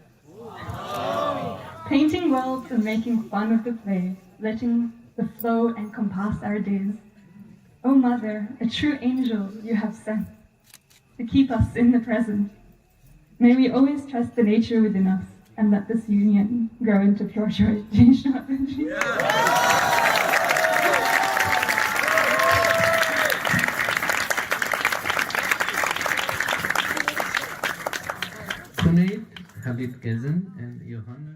Painting worlds and making fun of the play, letting the flow encompass our days. Oh Mother, a true angel you have sent to keep us in the present. May we always trust the nature within us and let this union grow into pure joy. Puneet, Habib Kezen, and Johanna.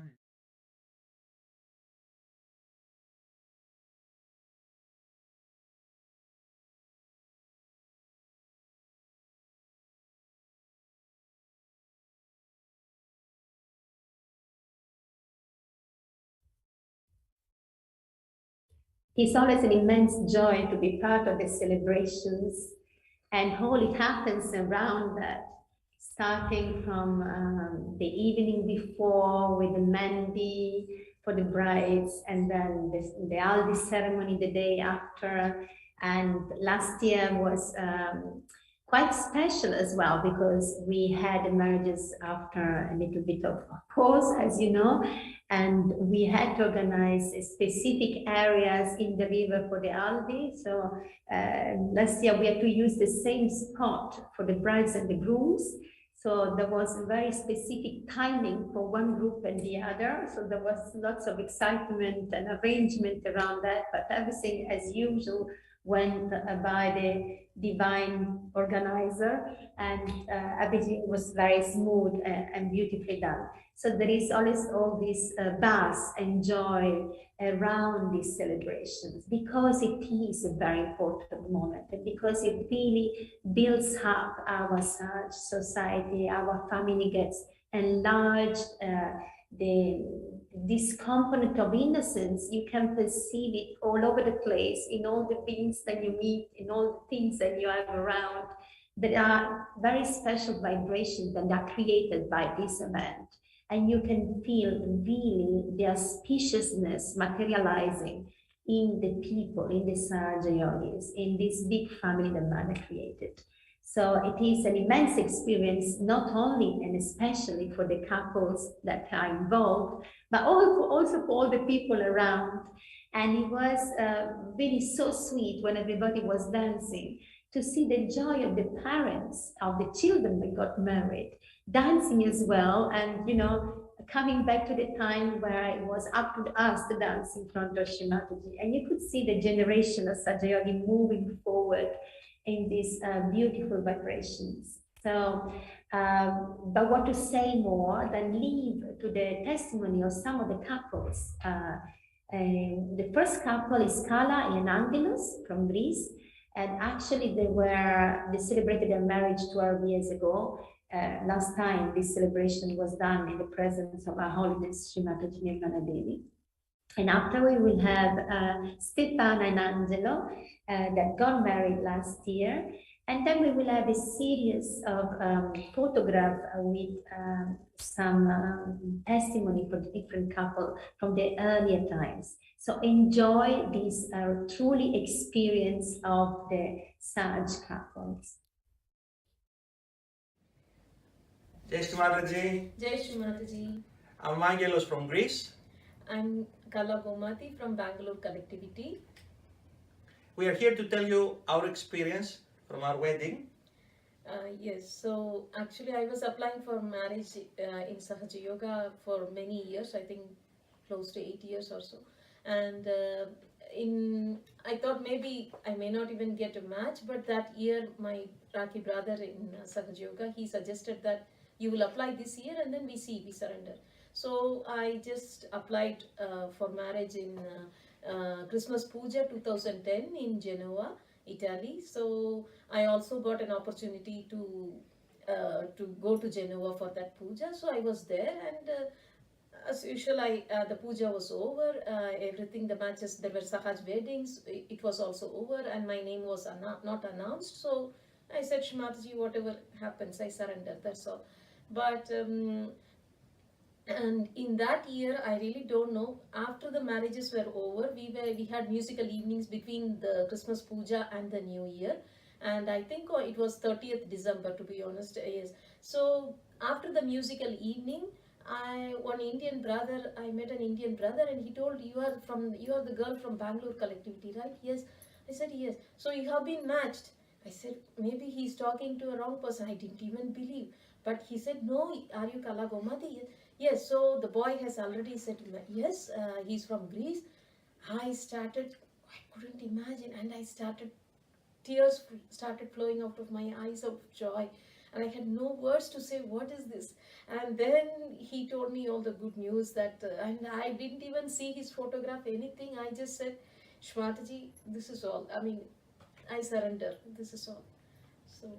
It's always an immense joy to be part of the celebrations and all it happens around that, starting from the evening before with the mehndi for the brides, and then the haldi ceremony the day after. And last year was quite special as well, because we had the marriages after a little bit of pause, as you know, and we had to organize specific areas in the river for the haldi. So last year we had to use the same spot for the brides and the grooms. So there was a very specific timing for one group and the other. So there was lots of excitement and arrangement around that, but everything as usual went by the divine organizer, and everything was very smooth and beautifully done. So there is always all this buzz and joy around these celebrations, because it is a very important moment, and because it really builds up our society, our family gets enlarged. This component of innocence, you can perceive it all over the place, in all the beings that you meet, in all the things that you have around. There are very special vibrations that are created by this event. And you can feel really the auspiciousness materializing in the people, in the Sahaja yogis, in this big family that Mother created. So it is an immense experience, not only and especially for the couples that are involved, but also for all the people around. And it was really so sweet when everybody was dancing, to see the joy of the parents of the children that got married, dancing as well, and coming back to the time where it was up to us to dance in front of Sri Mataji. And you could see the generation of Sahaja Yogi moving forward in these beautiful vibrations. So, but what to say more than leave to the testimony of some of the couples. The first couple is Kala and Angelos from Greece, and actually they celebrated their marriage 12 years ago. Last time this celebration was done in the presence of Our Holiness Sri Mataji Nirmala Devi. And after we will have Stefan and Angelo that got married last year. And then we will have a series of photographs with some testimony for the different couple from the earlier times. So enjoy this truly experience of the Sahaj couples. Jai Shri Mataji. Jai Shri Mataji. I'm Angelos from Greece. I'm Kala Gomati from Bangalore Connectivity. We are here to tell you our experience from our wedding. Yes, so actually I was applying for marriage in Sahaja Yoga for many years, I think close to 8 years or so. And I thought maybe I may not even get a match, but that year my Raki brother in Sahaja Yoga, he suggested that you will apply this year and then we surrender. So I just applied for marriage in Christmas Puja 2010 in Genoa, Italy. So I also got an opportunity to go to Genoa for that puja. So I was there, and as usual, the puja was over. Everything, the matches, there were Sahaj weddings. It was also over, and my name was not announced. So I said, Shmataji, whatever happens, I surrender. That's all. But and in that year, I really don't know, after the marriages were over, we had musical evenings between the Christmas puja and the New Year, and I think it was 30th December, to be honest. Yes. So after the musical evening, I met an Indian brother, and he told, you are the girl from Bangalore collectivity, right? Yes. I said yes. So you have been matched. I said maybe he's talking to a wrong person. I didn't even believe. But he said, no, are you Kala Gomati? Yes, so the boy has already said, yes, he's from Greece. I couldn't imagine, and tears started flowing out of my eyes of joy. And I had no words to say, what is this? And then he told me all the good news that, and I didn't even see his photograph, anything. I just said, Shmataji, this is all. I mean, I surrender. This is all.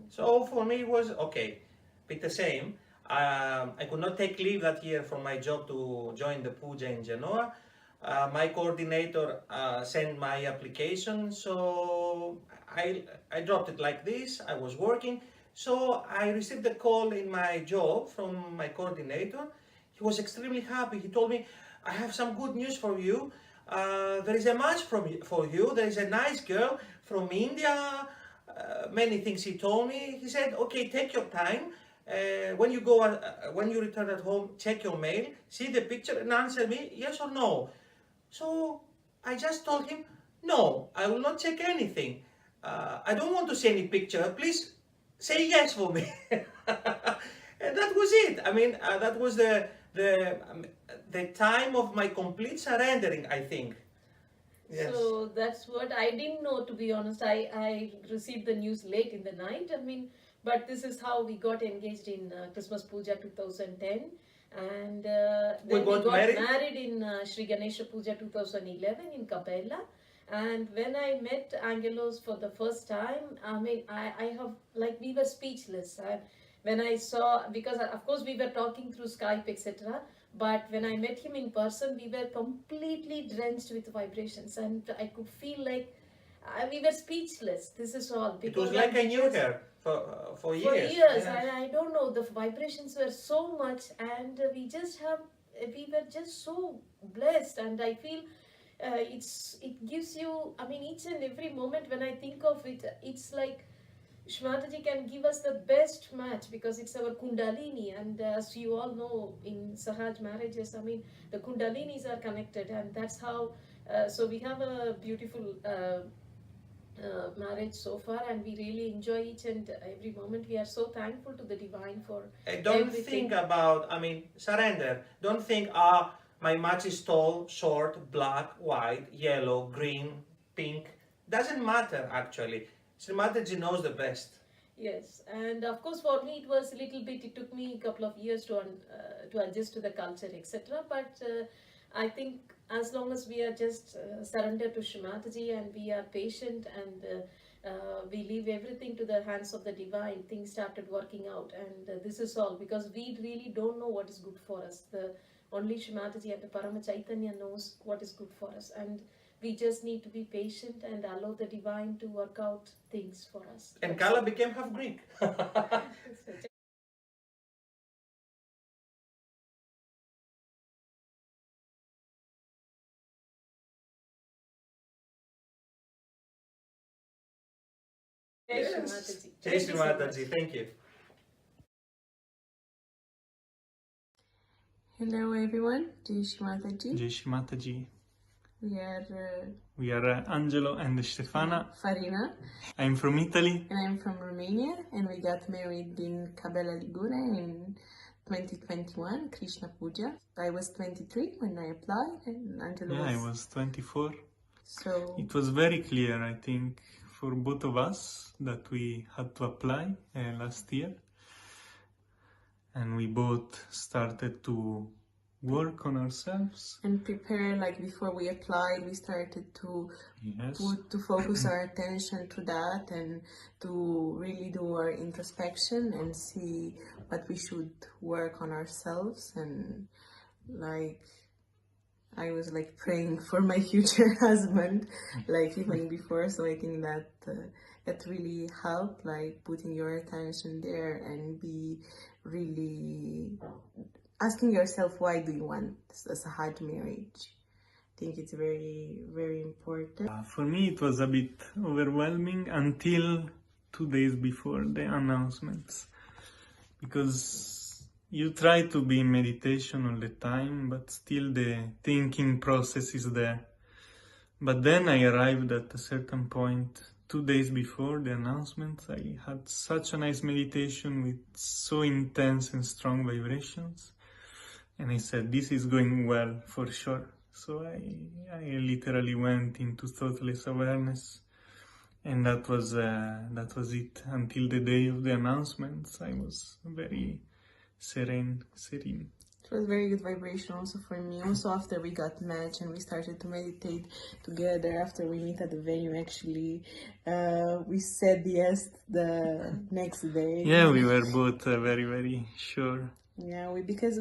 So for me it was okay, bit the same. I could not take leave that year from my job to join the puja in Genoa. My coordinator sent my application, so I dropped it like this. I was working, so I received a call in my job from my coordinator. He was extremely happy. He told me, I have some good news for you. There is a match for you. There is a nice girl from India. Many things he told me. He said, okay, take your time. When you return at home, check your mail, see the picture and answer me yes or no. So I just told him, no, I will not check anything. I don't want to see any picture. Please say yes for me. And that was it. I mean, that was the time of my complete surrendering, I think. Yes. So that's what I didn't know, to be honest. I received the news late in the night. I mean, but this is how we got engaged in Christmas Puja 2010. And then we got married in Sri Ganesha Puja 2011 in Capella. And when I met Angelos for the first time, I mean, I have, like, we were speechless. When I saw, because of course we were talking through Skype, etc. But when I met him in person, we were completely drenched with vibrations, and I could feel like we were speechless. This is all. It was like I knew her for years. For years, yes. And I don't know, the vibrations were so much, and we were just so blessed. And I feel it gives you, I mean, each and every moment when I think of it, it's like Shmataji can give us the best match, because it's our Kundalini, and as you all know, in Sahaja Marriages, I mean, the Kundalinis are connected, and that's how, so we have a beautiful marriage so far, and we really enjoy each and every moment. We are so thankful to the Divine for don't everything. Think about, I mean, surrender. Don't think, my match is tall, short, black, white, yellow, green, pink. Doesn't matter, actually. Sri Mataji knows the best. Yes, and of course for me it was a little bit, it took me a couple of years to adjust to the culture, etc. But I think as long as we are just surrendered to Sri Mataji, and we are patient, and we leave everything to the hands of the Divine, things started working out. And this is all because we really don't know what is good for us. Only Sri Mataji and the Parama Chaitanya knows what is good for us. And we just need to be patient and allow the Divine to work out things for us. And Kala became half Greek. Yes. Jai Shri Mataji. Thank you. Hello everyone, Jai Shri Mataji. Jai Shri Mataji. We are Angelo and Stefana. Farina. I'm from Italy. And I'm from Romania, and we got married in Cabela Ligure in 2021, Krishna Puja. I was 23 when I applied, and Angelo I was 24. So it was very clear, I think, for both of us that we had to apply last year. And we both started to work on ourselves and prepare. Like before we applied, we started to focus our attention to that and to really do our introspection and see what we should work on ourselves. And like I was like praying for my future husband, like even before. So I think that that really helped, like putting your attention there and be really asking yourself, why do you want a Sahaja marriage? I think it's very, very important. For me, it was a bit overwhelming until 2 days before the announcements, because you try to be in meditation all the time, but still the thinking process is there. But then I arrived at a certain point, 2 days before the announcements. I had such a nice meditation with so intense and strong vibrations. And I said, this is going well for sure. So I literally went into thoughtless awareness, and that was it. Until the day of the announcements, I was very serene. It was very good vibration also for me. Also after we got matched and we started to meditate together, after we meet at the venue, actually, we said yes the next day. Yeah, we were both very, very sure. Yeah, because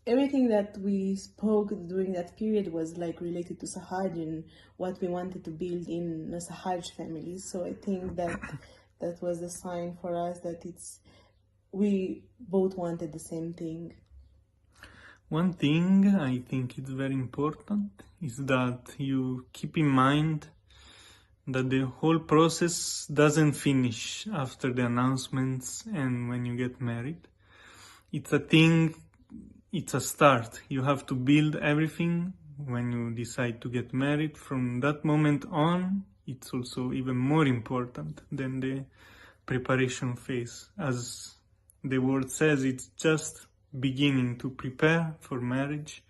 everything that we spoke during that period was like related to Sahaja and what we wanted to build in a Sahaja family. So I think that that was a sign for us that we both wanted the same thing. One thing I think is very important is that you keep in mind that the whole process doesn't finish after the announcements and when you get married. It's a start. You have to build everything when you decide to get married. From that moment on, it's also even more important than the preparation phase. As the word says, it's just beginning to prepare for marriage.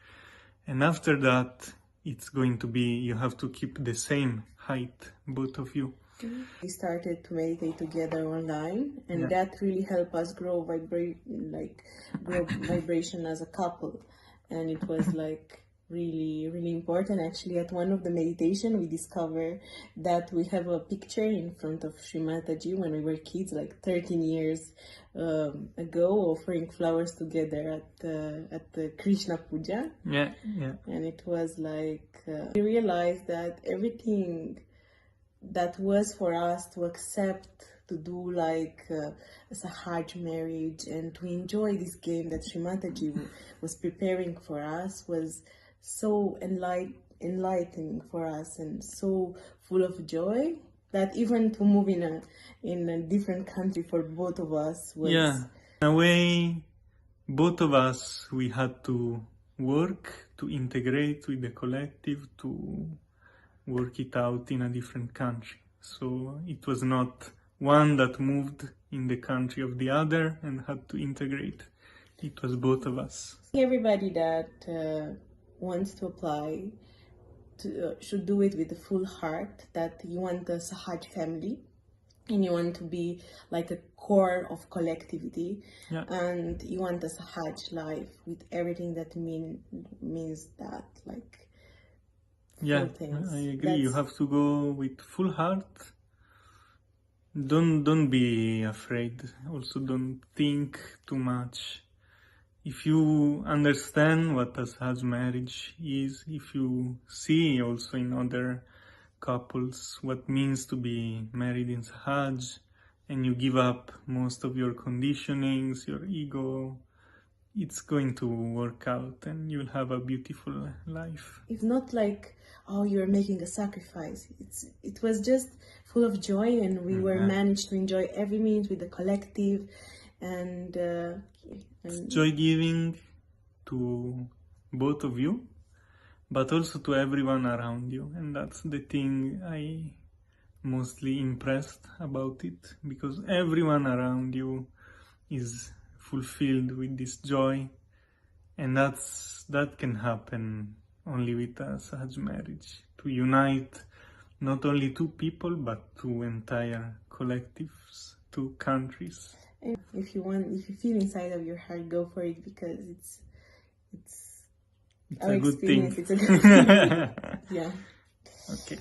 And after that, it's going to be, you have to keep the same height, both of you. We started to meditate together online, and that really helped us grow vibration as a couple. And it was like really, really important. Actually, at one of the meditation, we discovered that we have a picture in front of Sri Mataji when we were kids, like 13 years ago, offering flowers together at the Krishna Puja. Yeah. And it was like we realized that everything that was for us to accept, to do like a Sahaja marriage and to enjoy this game that Sri Mataji was preparing for us was so enlightening for us and so full of joy that even to move in a different country for both of us was... Yeah, in a way, both of us, we had to work to integrate with the collective, to work it out in a different country. So it was not one that moved in the country of the other and had to integrate. It was both of us. Everybody that wants to apply should do it with a full heart, that you want the Sahaja family and you want to be like a core of collectivity, and you want a Sahaja life with everything that means that, like, yeah, I agree. You have to go with full heart. Don't be afraid. Also, don't think too much. If you understand what a Sahaja marriage is, if you see also in other couples what means to be married in Sahaja, and you give up most of your conditionings, your ego, it's going to work out and you'll have a beautiful life. It's not like, oh, you're making a sacrifice. It was just full of joy, and we were managed to enjoy every minute with the collective, and joy giving to both of you, but also to everyone around you. And that's the thing I mostly impressed about it, because everyone around you is fulfilled with this joy, and that can happen only with a Sahaja marriage, to unite not only two people but two entire collectives, two countries. If you feel inside of your heart, go for it, because it's our a good experience. thing. It's a good thing. Yeah. Okay.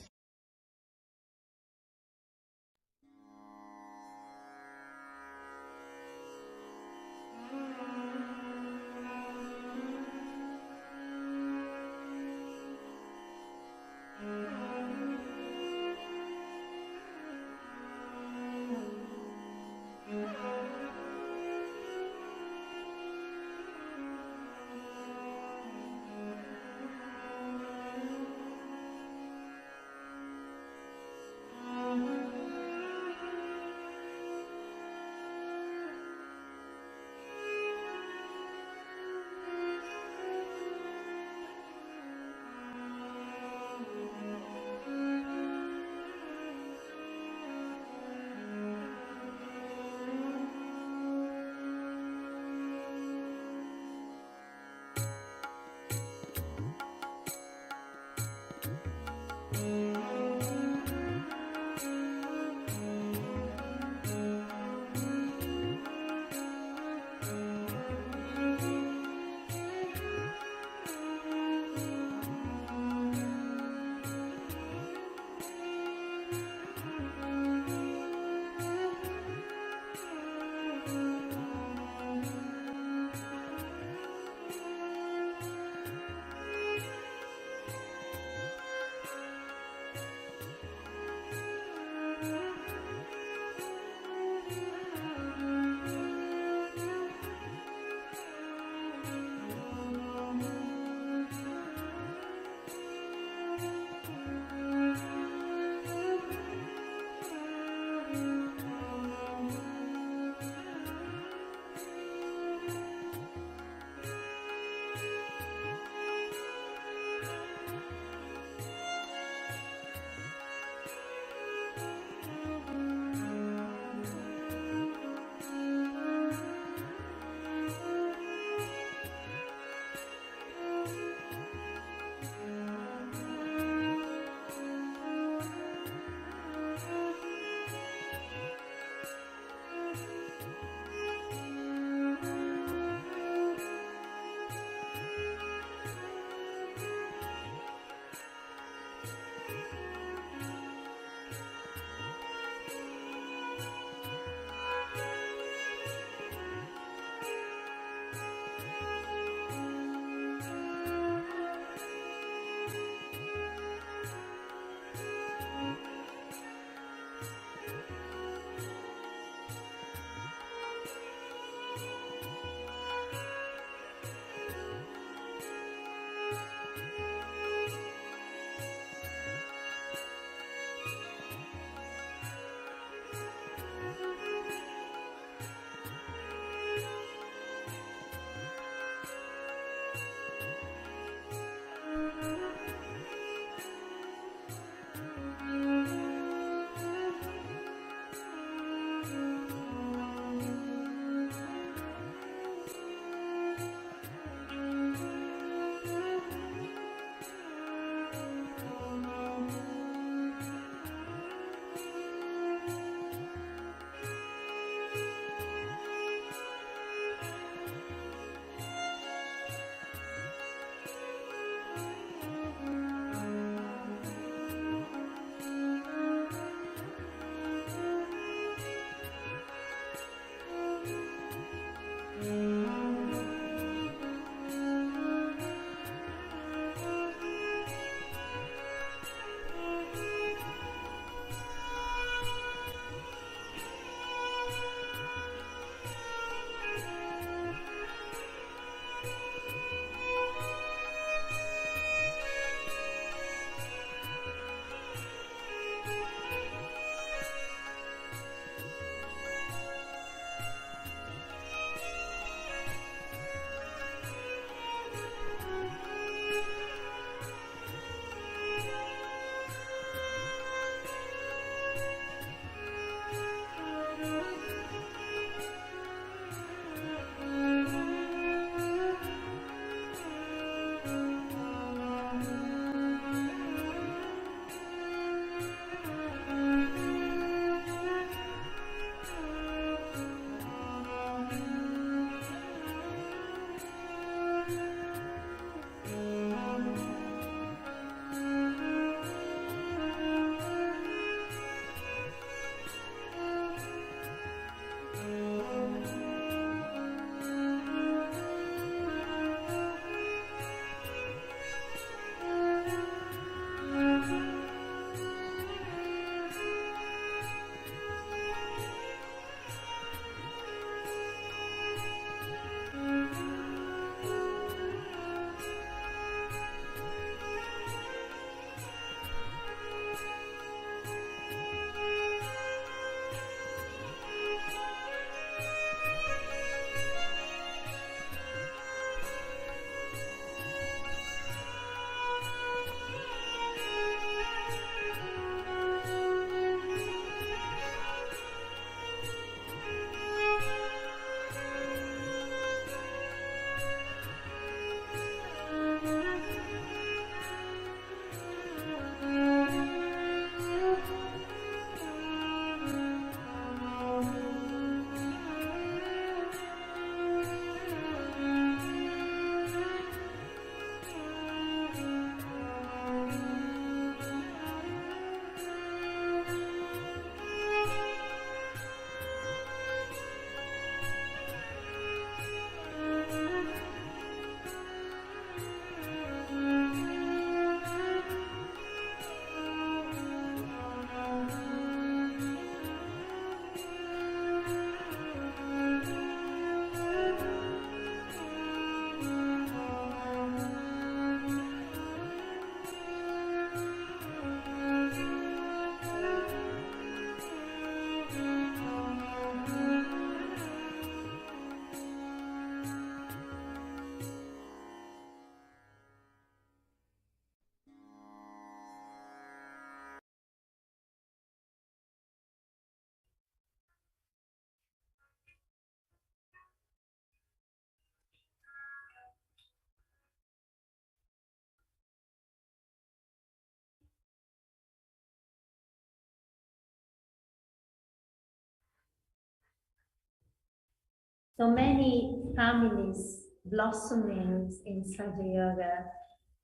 So many families blossoming in Sahaja Yoga,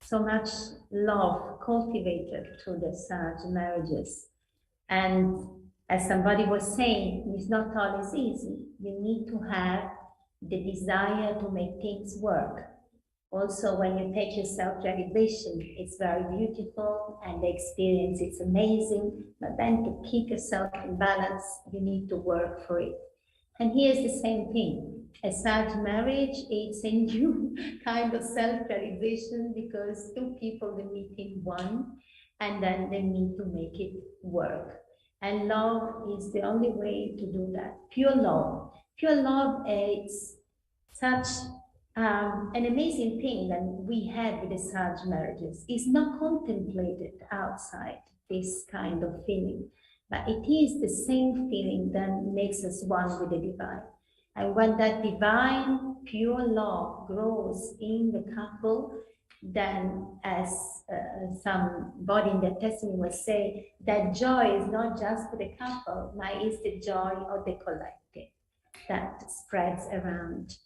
so much love cultivated through the Sahaja marriages. And as somebody was saying, it's not always easy. You need to have the desire to make things work. Also, when you take your self-realization, it's very beautiful and the experience is amazing, but then to keep yourself in balance, you need to work for it. And here's the same thing. A Sahaja marriage, it's a new kind of self-realization because two people, they meet in one and then they need to make it work. And love is the only way to do that. Pure love. Pure love is such an amazing thing that we have with the Sahaja marriages. It's not contemplated outside this kind of feeling, but it is the same feeling that makes us one with the divine. And when that divine, pure love grows in the couple, then as somebody in the testimony will say, that joy is not just for the couple, but it's the joy of the collective that spreads around.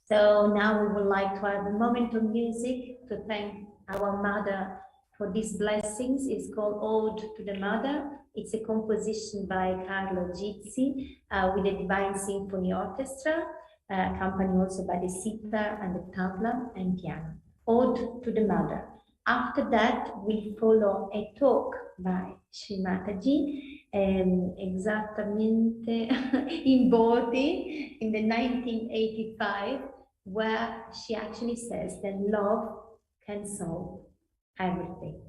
So now we would like to have a moment of music to thank our mother for these blessings. It's called Ode to the Mother. It's a composition by Carlo Gizzi with the Divine Symphony Orchestra, accompanied also by the sitar and the tabla and piano. Ode to the Mother. After that, we follow a talk by Sri Mataji, exactamente in Bodhi in the 1985, where she actually says that love can solve everything.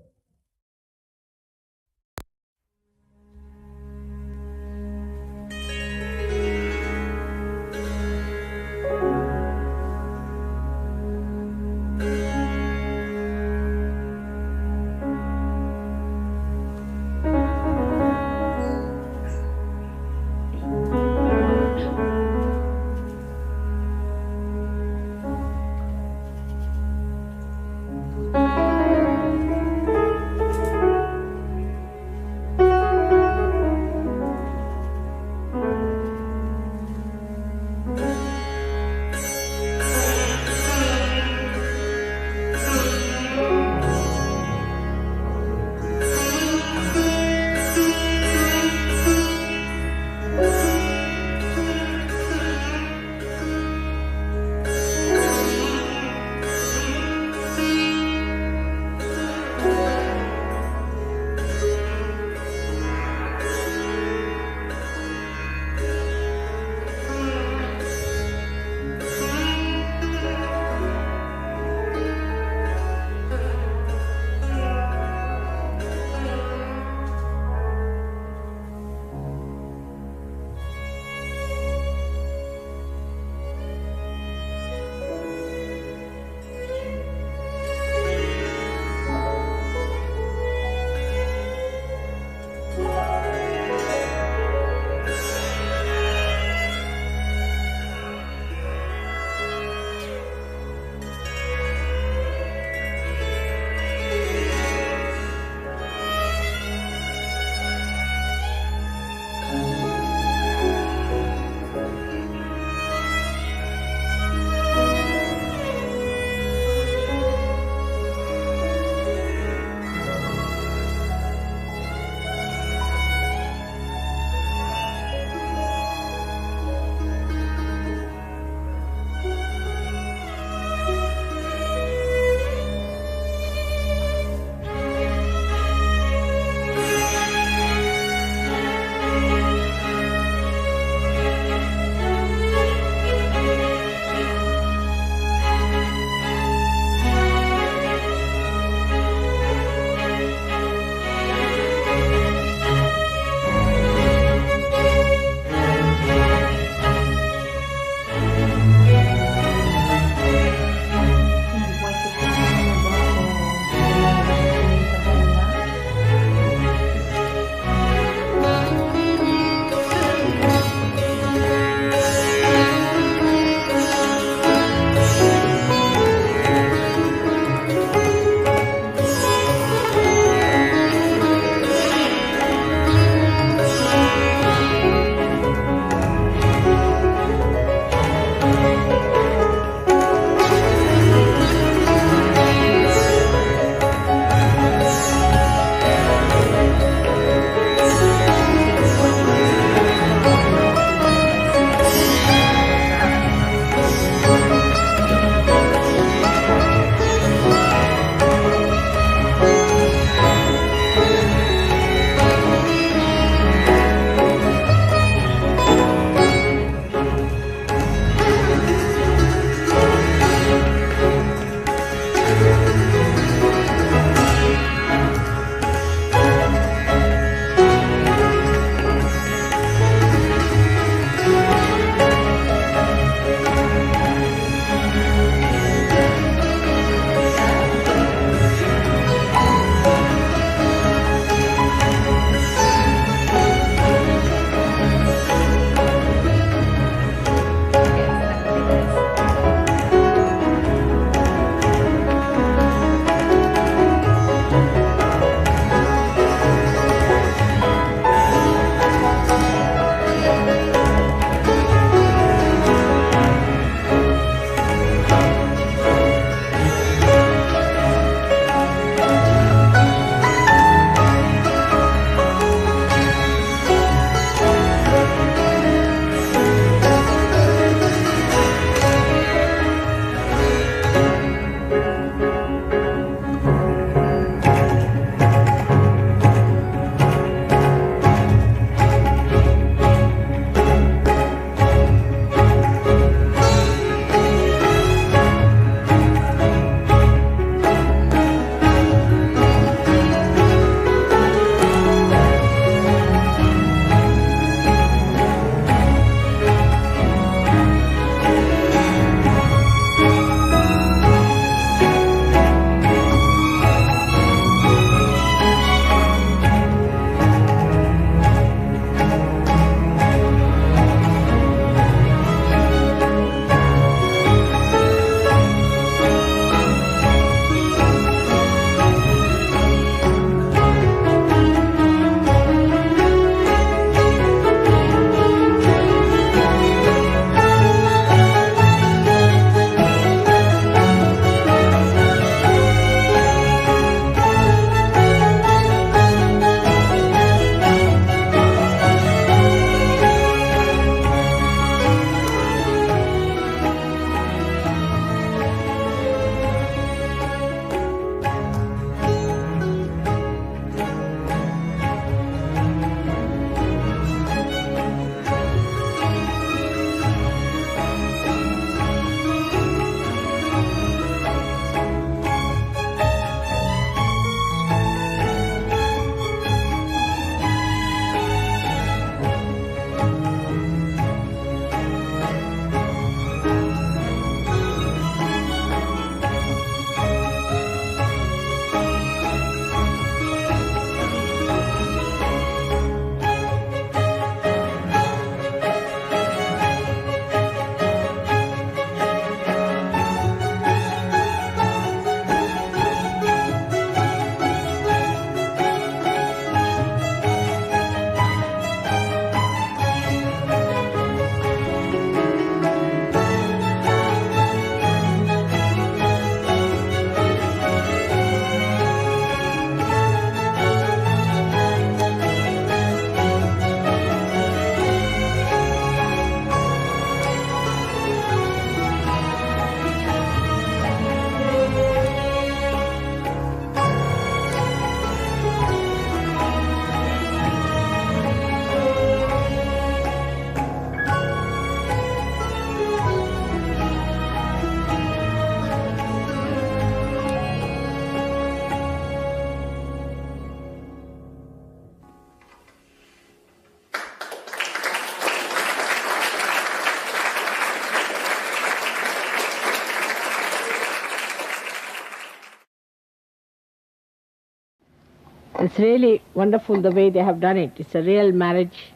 It's really wonderful the way they have done it. It's a real marriage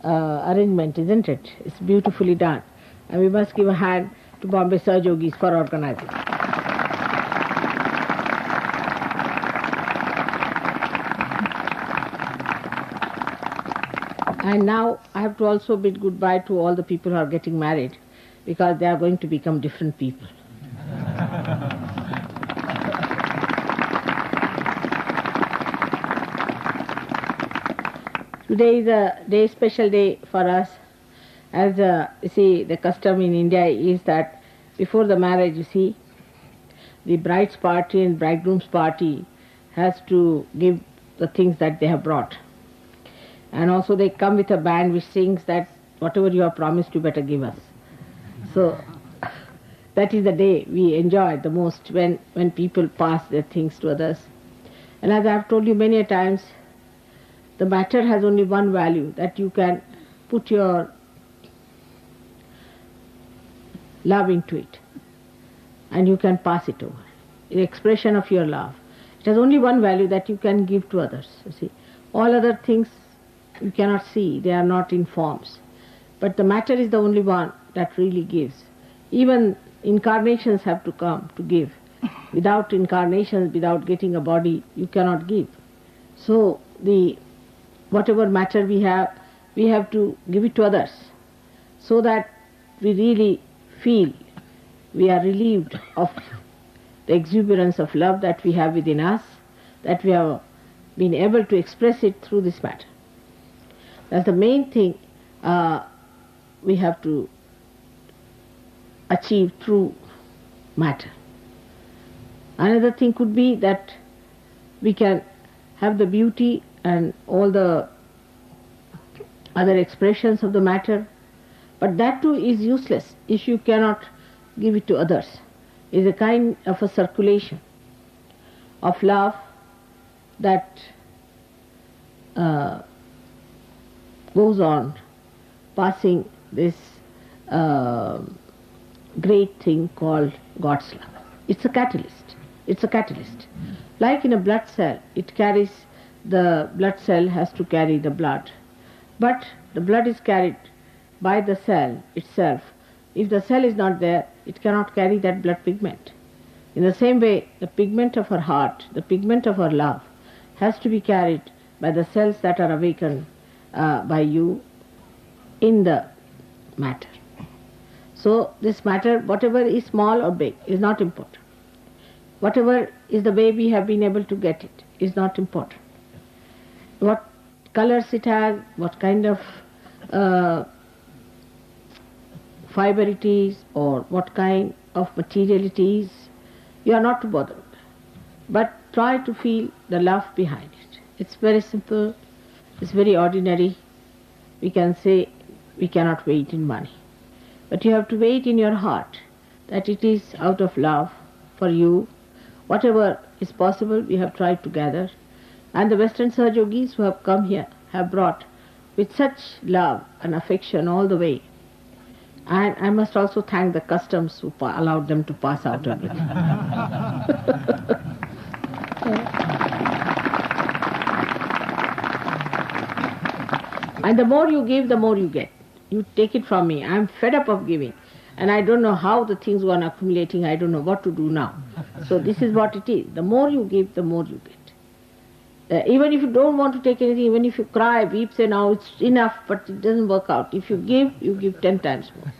arrangement, isn't it? It's beautifully done. And we must give a hand to Bombay Sahaja Yogis for organizing. And now I have to also bid goodbye to all the people who are getting married, because they are going to become different people. Today is a special day for us. As you see, the custom in India is that before the marriage, you see, the bride's party and bridegroom's party has to give the things that they have brought. And also they come with a band which sings that whatever you have promised, you better give us. So that is the day we enjoy the most, when people pass their things to others. And as I have told you many a times, the matter has only one value, that you can put your love into it and you can pass it over. The expression of your love. It has only one value, that you can give to others. You see, all other things you cannot see, they are not in forms. But the matter is the only one that really gives. Even incarnations have to come to give. Without incarnations, without getting a body, you cannot give. So whatever matter we have to give it to others, so that we really feel we are relieved of the exuberance of love that we have within us, that we have been able to express it through this matter. That's the main thing we have to achieve through matter. Another thing could be that we can have the beauty and all the other expressions of the matter, but that too is useless if you cannot give it to others. It is a kind of a circulation of love that goes on, passing this great thing called God's love. It's a catalyst. It's a catalyst. Like in a blood cell, the blood cell has to carry the blood. But the blood is carried by the cell itself. If the cell is not there, it cannot carry that blood pigment. In the same way, the pigment of her heart, the pigment of her love, has to be carried by the cells that are awakened by you in the matter. So this matter, whatever is small or big, is not important. Whatever is the way we have been able to get it is not important. What colors it has, what kind of fiber it is, or what kind of material it is, you are not to bother. But try to feel the love behind it. It's very simple, it's very ordinary. We can say we cannot weigh it in money. But you have to weigh it in your heart, that it is out of love for you. Whatever is possible, we have tried to gather. And the Western Sahaja Yogis who have come here have brought with such love and affection all the way. And I must also thank the customs who allowed them to pass out everything. And the more you give, the more you get. You take it from me. I'm fed up of giving. And I don't know how the things go on accumulating. I don't know what to do now. So this is what it is. The more you give, the more you get. Even if you don't want to take anything, even if you cry, weep, say now it's enough, but it doesn't work out. If you give 10 times more.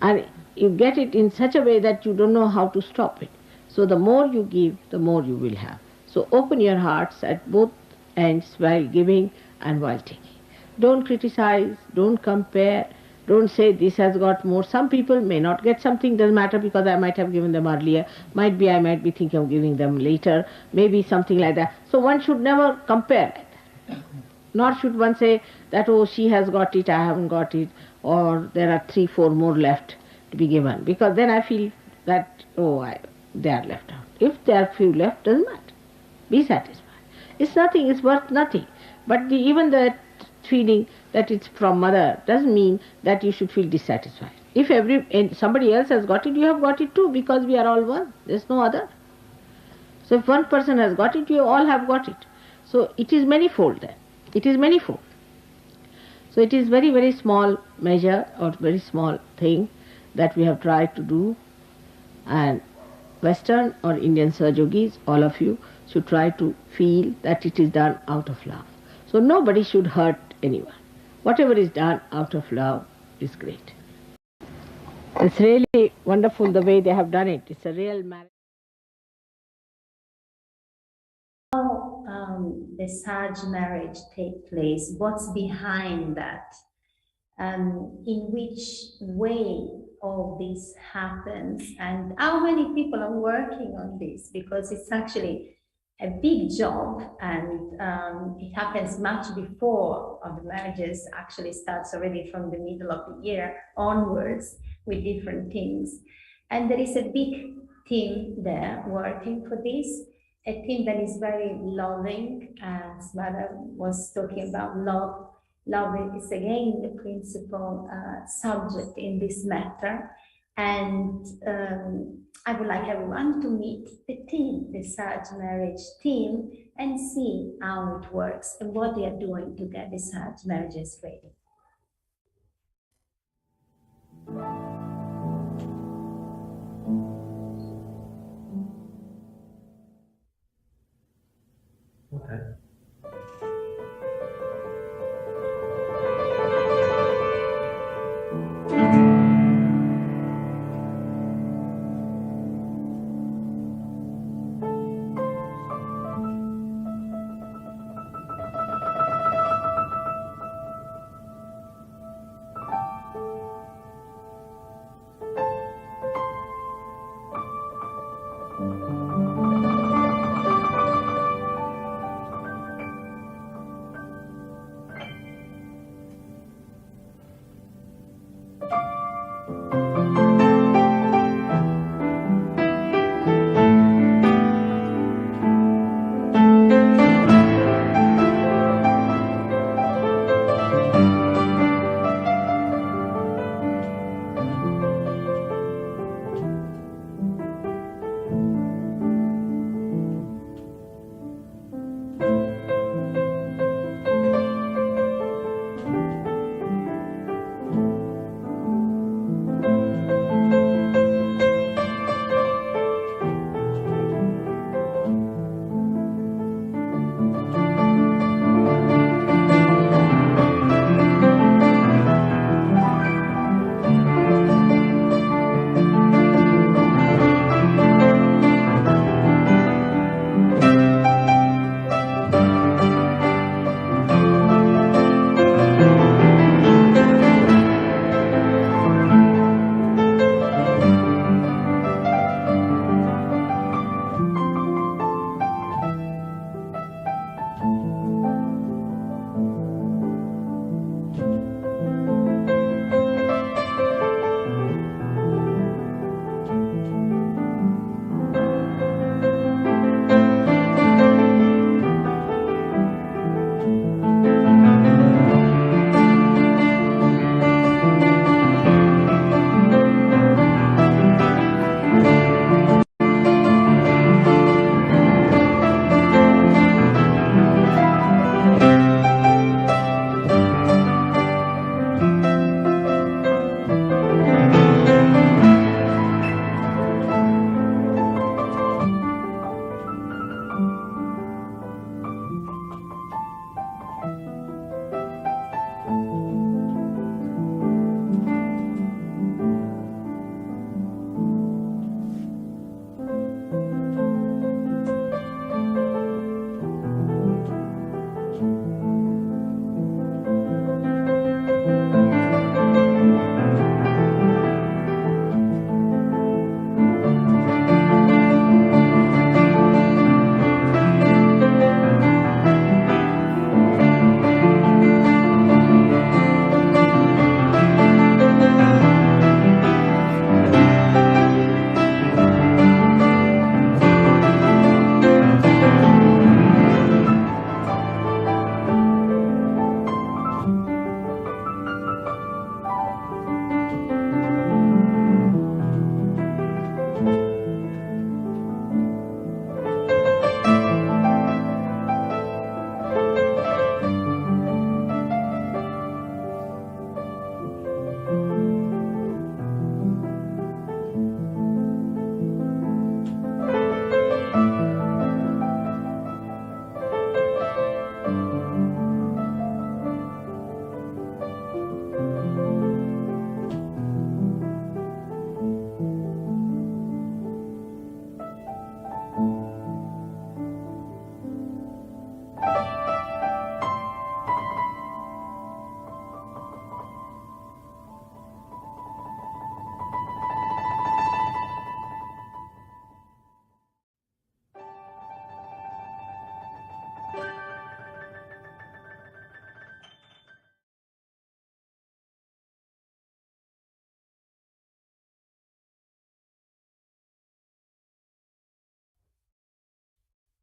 And you get it in such a way that you don't know how to stop it. So the more you give, the more you will have. So open your hearts at both ends while giving and while taking. Don't criticize, don't compare, don't say this has got more. Some people may not get something, doesn't matter, because I might have given them earlier. Might be I might be thinking of giving them later, maybe something like that. So one should never compare it. Nor should one say that, oh, she has got it, I haven't got it, or there are 3-4 more left to be given. Because then I feel that, they are left out. If there are few left, doesn't matter. Be satisfied. It's nothing, it's worth nothing. But even that feeling that it's from mother doesn't mean that you should feel dissatisfied. If somebody else has got it, you have got it too, because we are all one. There's no other. So if one person has got it, you all have got it. So it is manifold then. It is manifold. So it is very, very small measure or very small thing that we have tried to do, and Western or Indian Sahajogis, all of you, should try to feel that it is done out of love. So nobody should hurt anyone. Whatever is done out of love is great. It's really wonderful the way they have done it. It's a real marriage. How the Sahaja marriage take place? What's behind that? In which way all this happens, and how many people are working on this? Because it's actually a big job, and it happens much before the marriages actually starts, already from the middle of the year onwards with different teams. And there is a big team there working for this, a team that is very loving, as Mother was talking about love. Love is again the principal subject in this matter. And I would like everyone to meet the team, the Sahaja Marriage team, and see how it works and what they are doing to get the Sahaja marriages ready. Okay.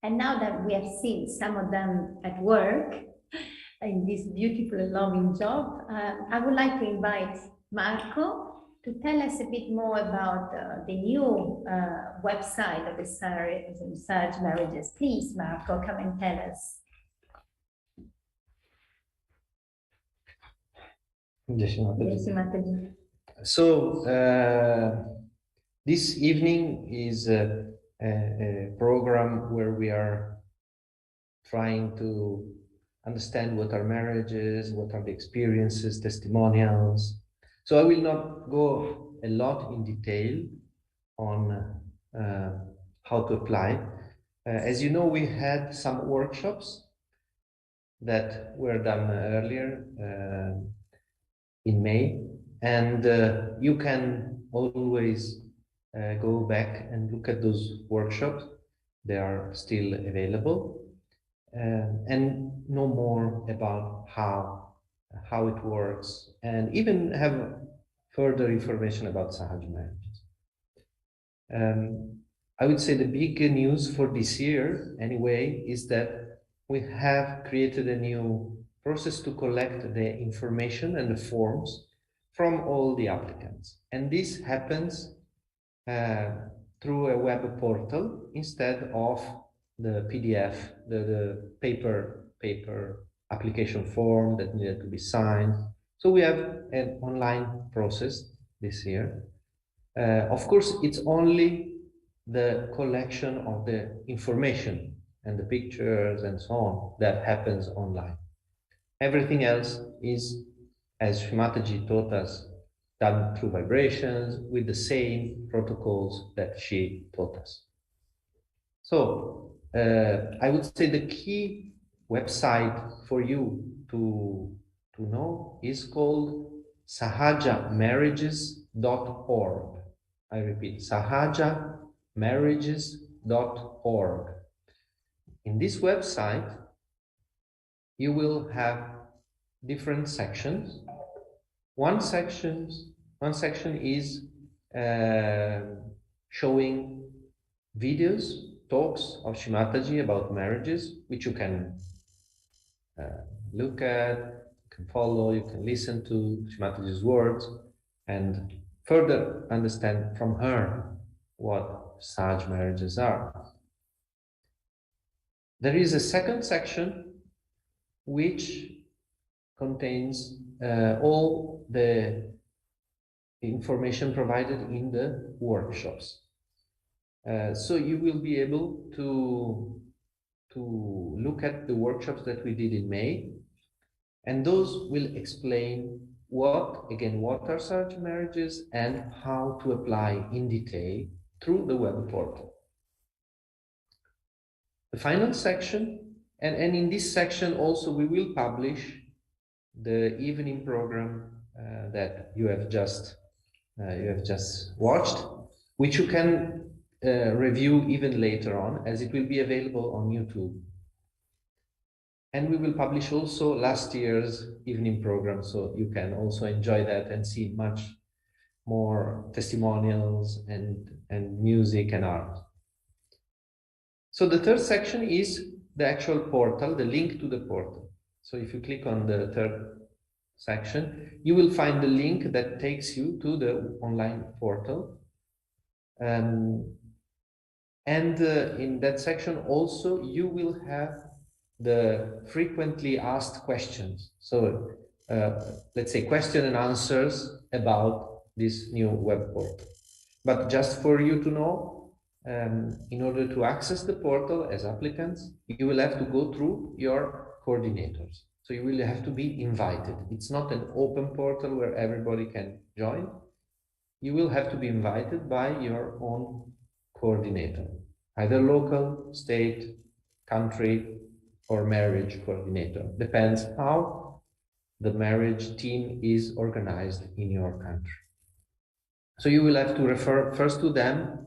And now that we have seen some of them at work in this beautiful and loving job, I would like to invite Marco to tell us a bit more about the new website of the Sahaja Marriages. Please, Marco, come and tell us. So, this evening is a program where we are trying to understand what are marriages, what are the experiences, testimonials. So I will not go a lot in detail on how to apply. As you know, we had some workshops that were done earlier in May, and you can always go back and look at those workshops. They are still available, and know more about how it works, and even have further information about Sahaja Marriages. I would say the big news for this year, anyway, is that we have created a new process to collect the information and the forms from all the applicants. And this happens through a web portal instead of the PDF, the paper application form that needed to be signed. So we have an online process this year. Of course, it's only the collection of the information and the pictures and so on that happens online. Everything else is, as Mataji taught us, done through vibrations with the same protocols that she taught us. So I would say the key website for you to know is called sahajamarriages.org. I repeat, sahajamarriages.org. In this website, you will have different sections. One section is showing videos, talks of Shimataji about marriages, which you can look at, you can follow, you can listen to Shimataji's words, and further understand from her what Sahaja marriages are. There is a second section which contains all the information provided in the workshops. So you will be able to look at the workshops that we did in May, and those will explain what are Sahaja marriages and how to apply in detail through the web portal. The final section, and in this section also we will publish the evening program that you have just watched, which you can review even later on, as it will be available on YouTube. And we will publish also last year's evening program, so you can also enjoy that and see much more testimonials and music and art. So the third section is the actual portal, the link to the portal. So if you click on the third section, you will find the link that takes you to the online portal. And in that section also, you will have the frequently asked questions. So let's say question and answers about this new web portal. But just for you to know, in order to access the portal as applicants, you will have to go through your coordinators. So you will have to be invited. It's not an open portal where everybody can join. You will have to be invited by your own coordinator, either local, state, country, or marriage coordinator. Depends how the marriage team is organized in your country. So you will have to refer first to them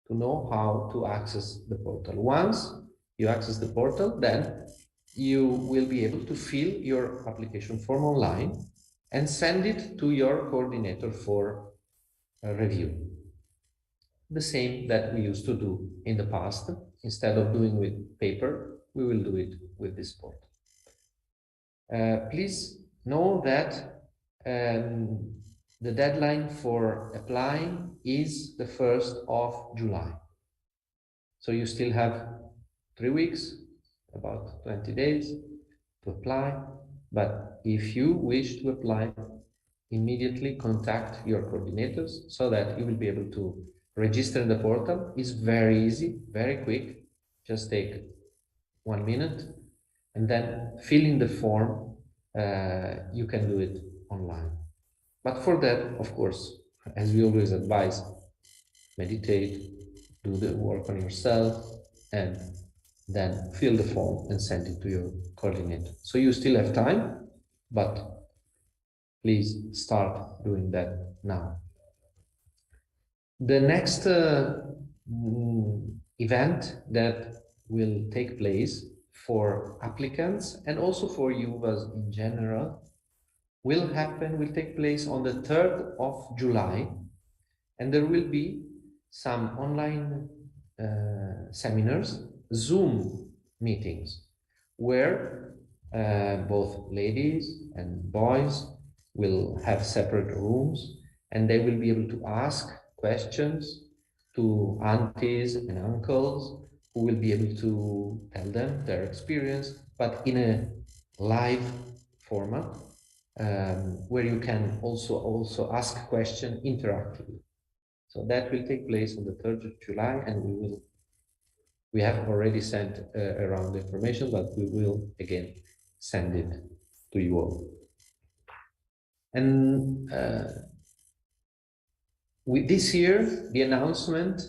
to know how to access the portal. Once you access the portal, then you will be able to fill your application form online and send it to your coordinator for review. The same that we used to do in the past instead of doing with paper, we will do it with this portal. Please know that the deadline for applying is the 1st of July. So you still have 3 weeks, about 20 days to apply. But if you wish to apply, immediately contact your coordinators so that you will be able to register in the portal. It's very easy, very quick. Just take 1 minute and then fill in the form. You can do it online. But for that, of course, as we always advise, meditate, do the work on yourself, and then fill the form and send it to your coordinator. So you still have time, but please start doing that now. The next event that will take place for applicants and also for yuvas in general will take place on the 3rd of July, and there will be some online seminars, Zoom meetings, where both ladies and boys will have separate rooms, and they will be able to ask questions to aunties and uncles who will be able to tell them their experience, but in a live format, where you can also ask questions interactively. So that will take place on the 3rd of July, and we have already sent around the information, but we will again send it to you all. And with this year, the announcement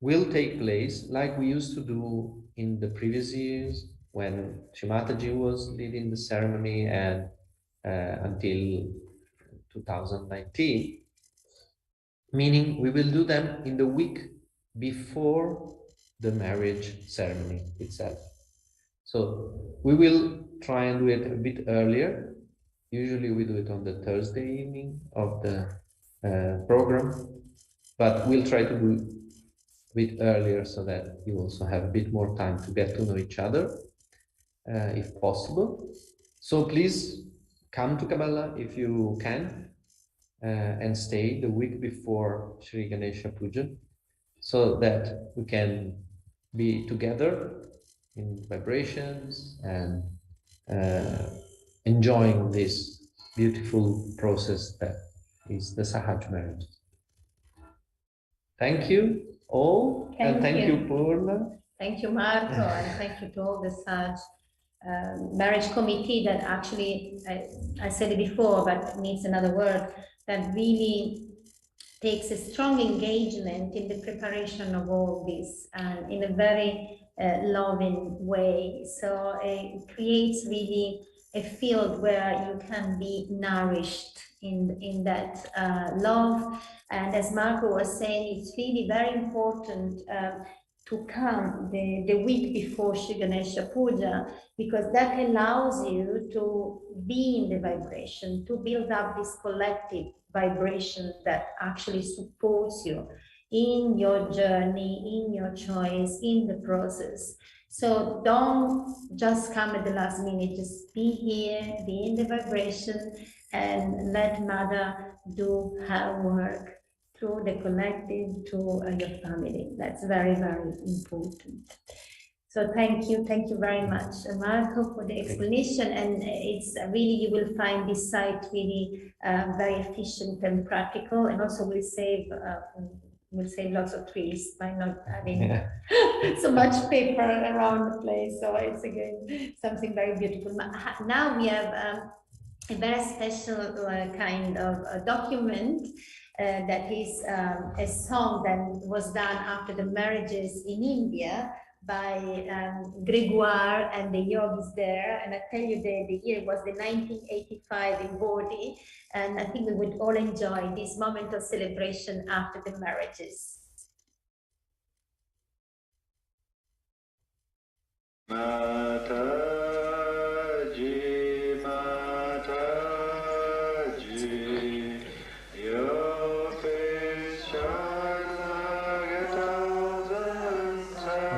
will take place like we used to do in the previous years when Shrimataji was leading the ceremony and until 2019, meaning we will do them in the week before the marriage ceremony itself. So we will try and do it a bit earlier. Usually we do it on the Thursday evening of the program, but we'll try to do it a bit earlier so that you also have a bit more time to get to know each other, if possible. So please come to Kabbalah if you can, and stay the week before Sri Ganesha Puja, so that we can be together in vibrations and enjoying this beautiful process that is the Sahaja Marriages. Thank you all, and thank you, Purna. Thank you, Marco, and thank you to all the Saj marriage committee that actually, I said it before, but needs another word, that really takes a strong engagement in the preparation of all this and in a very loving way. So it creates really a field where you can be nourished in that love. And as Marco was saying, it's really very important to come the week before Sri Ganesha Puja, because that allows you to be in the vibration, to build up this collective vibration that actually supports you in your journey, in your choice, in the process. So don't just come at the last minute, just be here, be in the vibration, and let Mother do her work through the collective, to your family. That's very, very important. So thank you very much, Marco, for the explanation. And it's really, you will find this site really very efficient and practical, and also will save lots of trees by not having so much paper around the place. So it's again something very beautiful. Now we have a very special kind of document that is a song that was done after the marriages in India by Gregoire and the yogis there. And I tell you, the year was the 1985 in Bodhi, and I think we would all enjoy this moment of celebration after the marriages. Your face shines like 1,000 suns.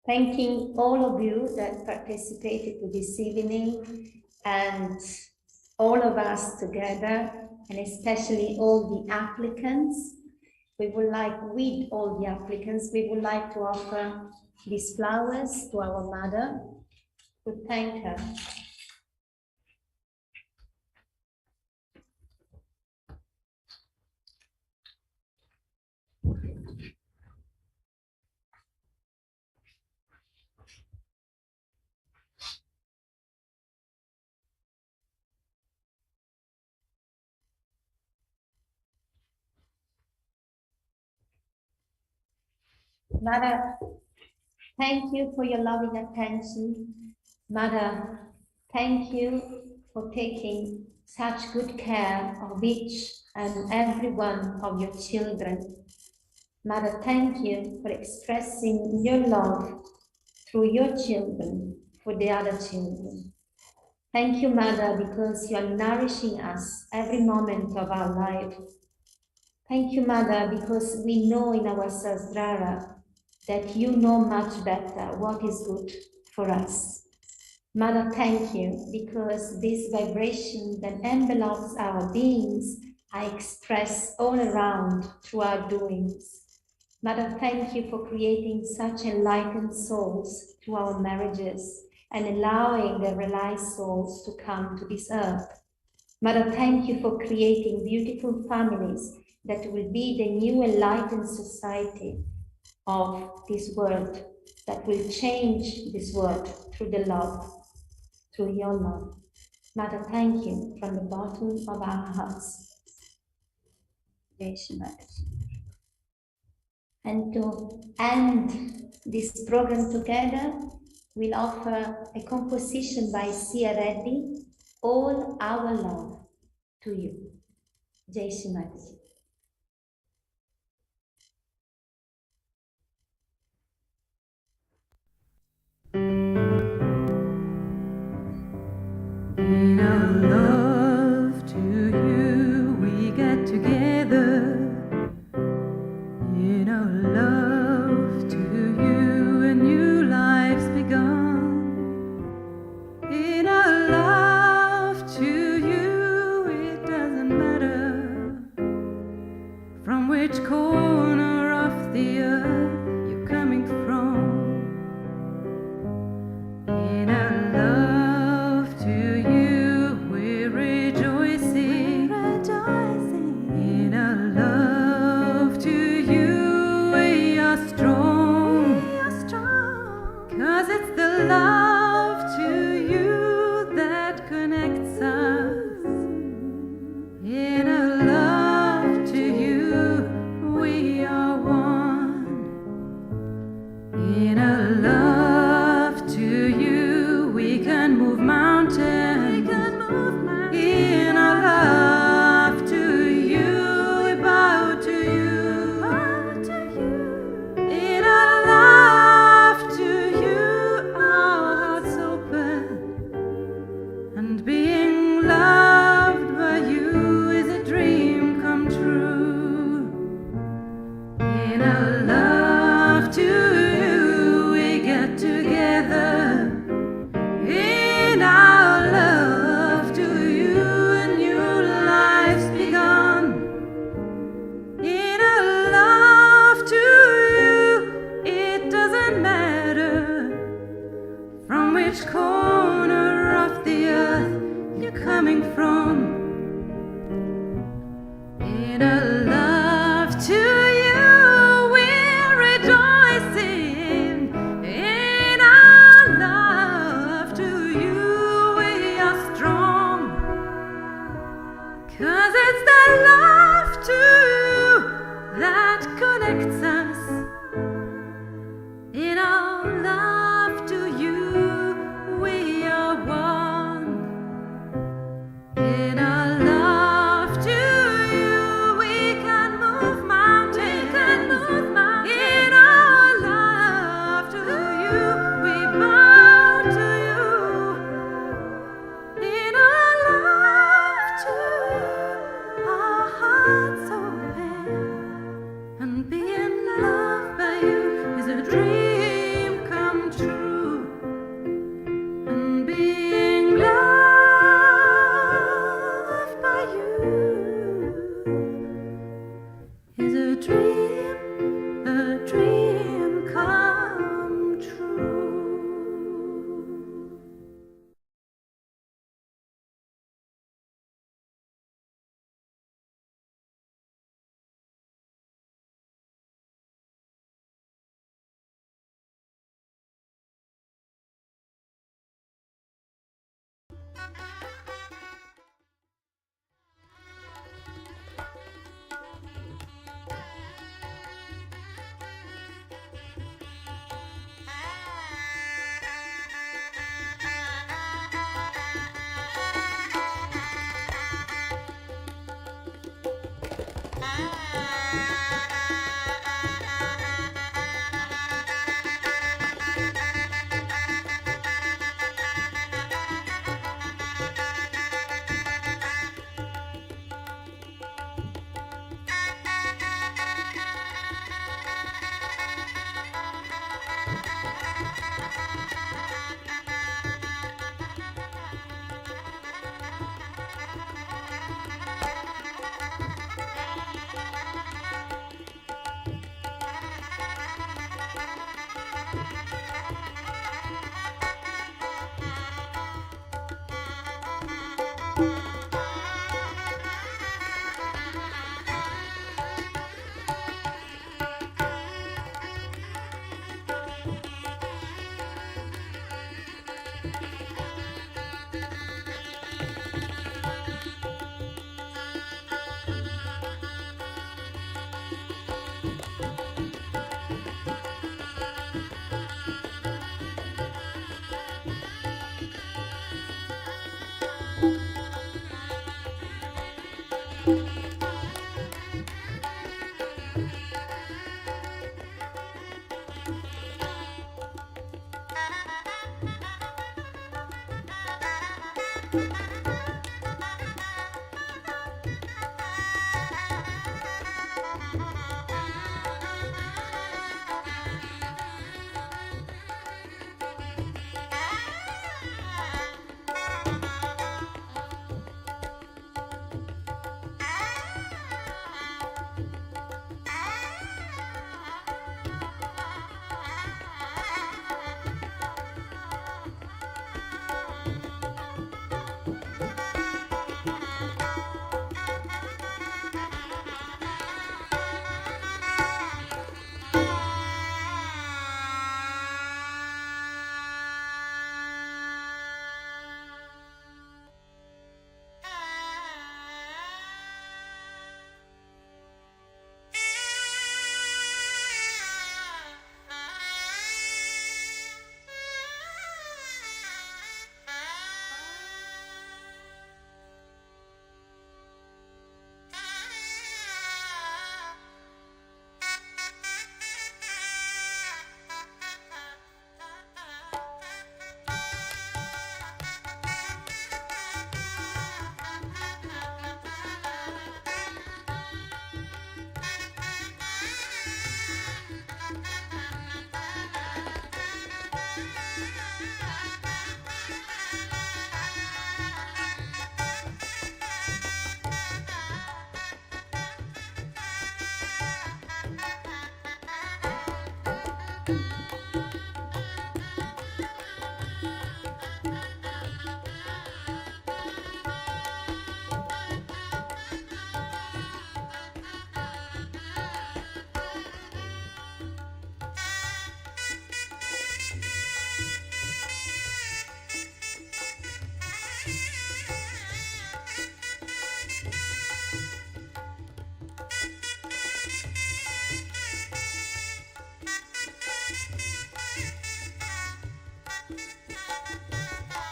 Thanking all of you that participated to this evening and all of us together, and especially all the applicants. We would like, with all the applicants, we would like to offer these flowers to our mother to thank her. Mother, thank you for your loving attention. Mother, thank you for taking such good care of each and every one of your children. Mother, thank you for expressing your love through your children for the other children. Thank you, Mother, because you are nourishing us every moment of our life. Thank you, Mother, because we know in our Sahasrara that you know much better what is good for us. Mother, thank you, because this vibration that envelops our beings are expressed all around through our doings. Mother, thank you for creating such enlightened souls through our marriages and allowing the realized souls to come to this earth. Mother, thank you for creating beautiful families that will be the new enlightened society of this world, that will change this world through the love, through your love. Mother, thank you from the bottom of our hearts. And to end this program together, we'll offer a composition by Sia Reddy, All Our Love to You. Jai Shri Mataji. In our love to you we 'cause it's that love too that connects us. In our love to you, we are one. In our love to you, we can move mountains. In our love to you, we bow to you. In our love to our hearts open, and being loved by you is a dream come true. And being loved by you is a dream come true.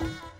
Thank you.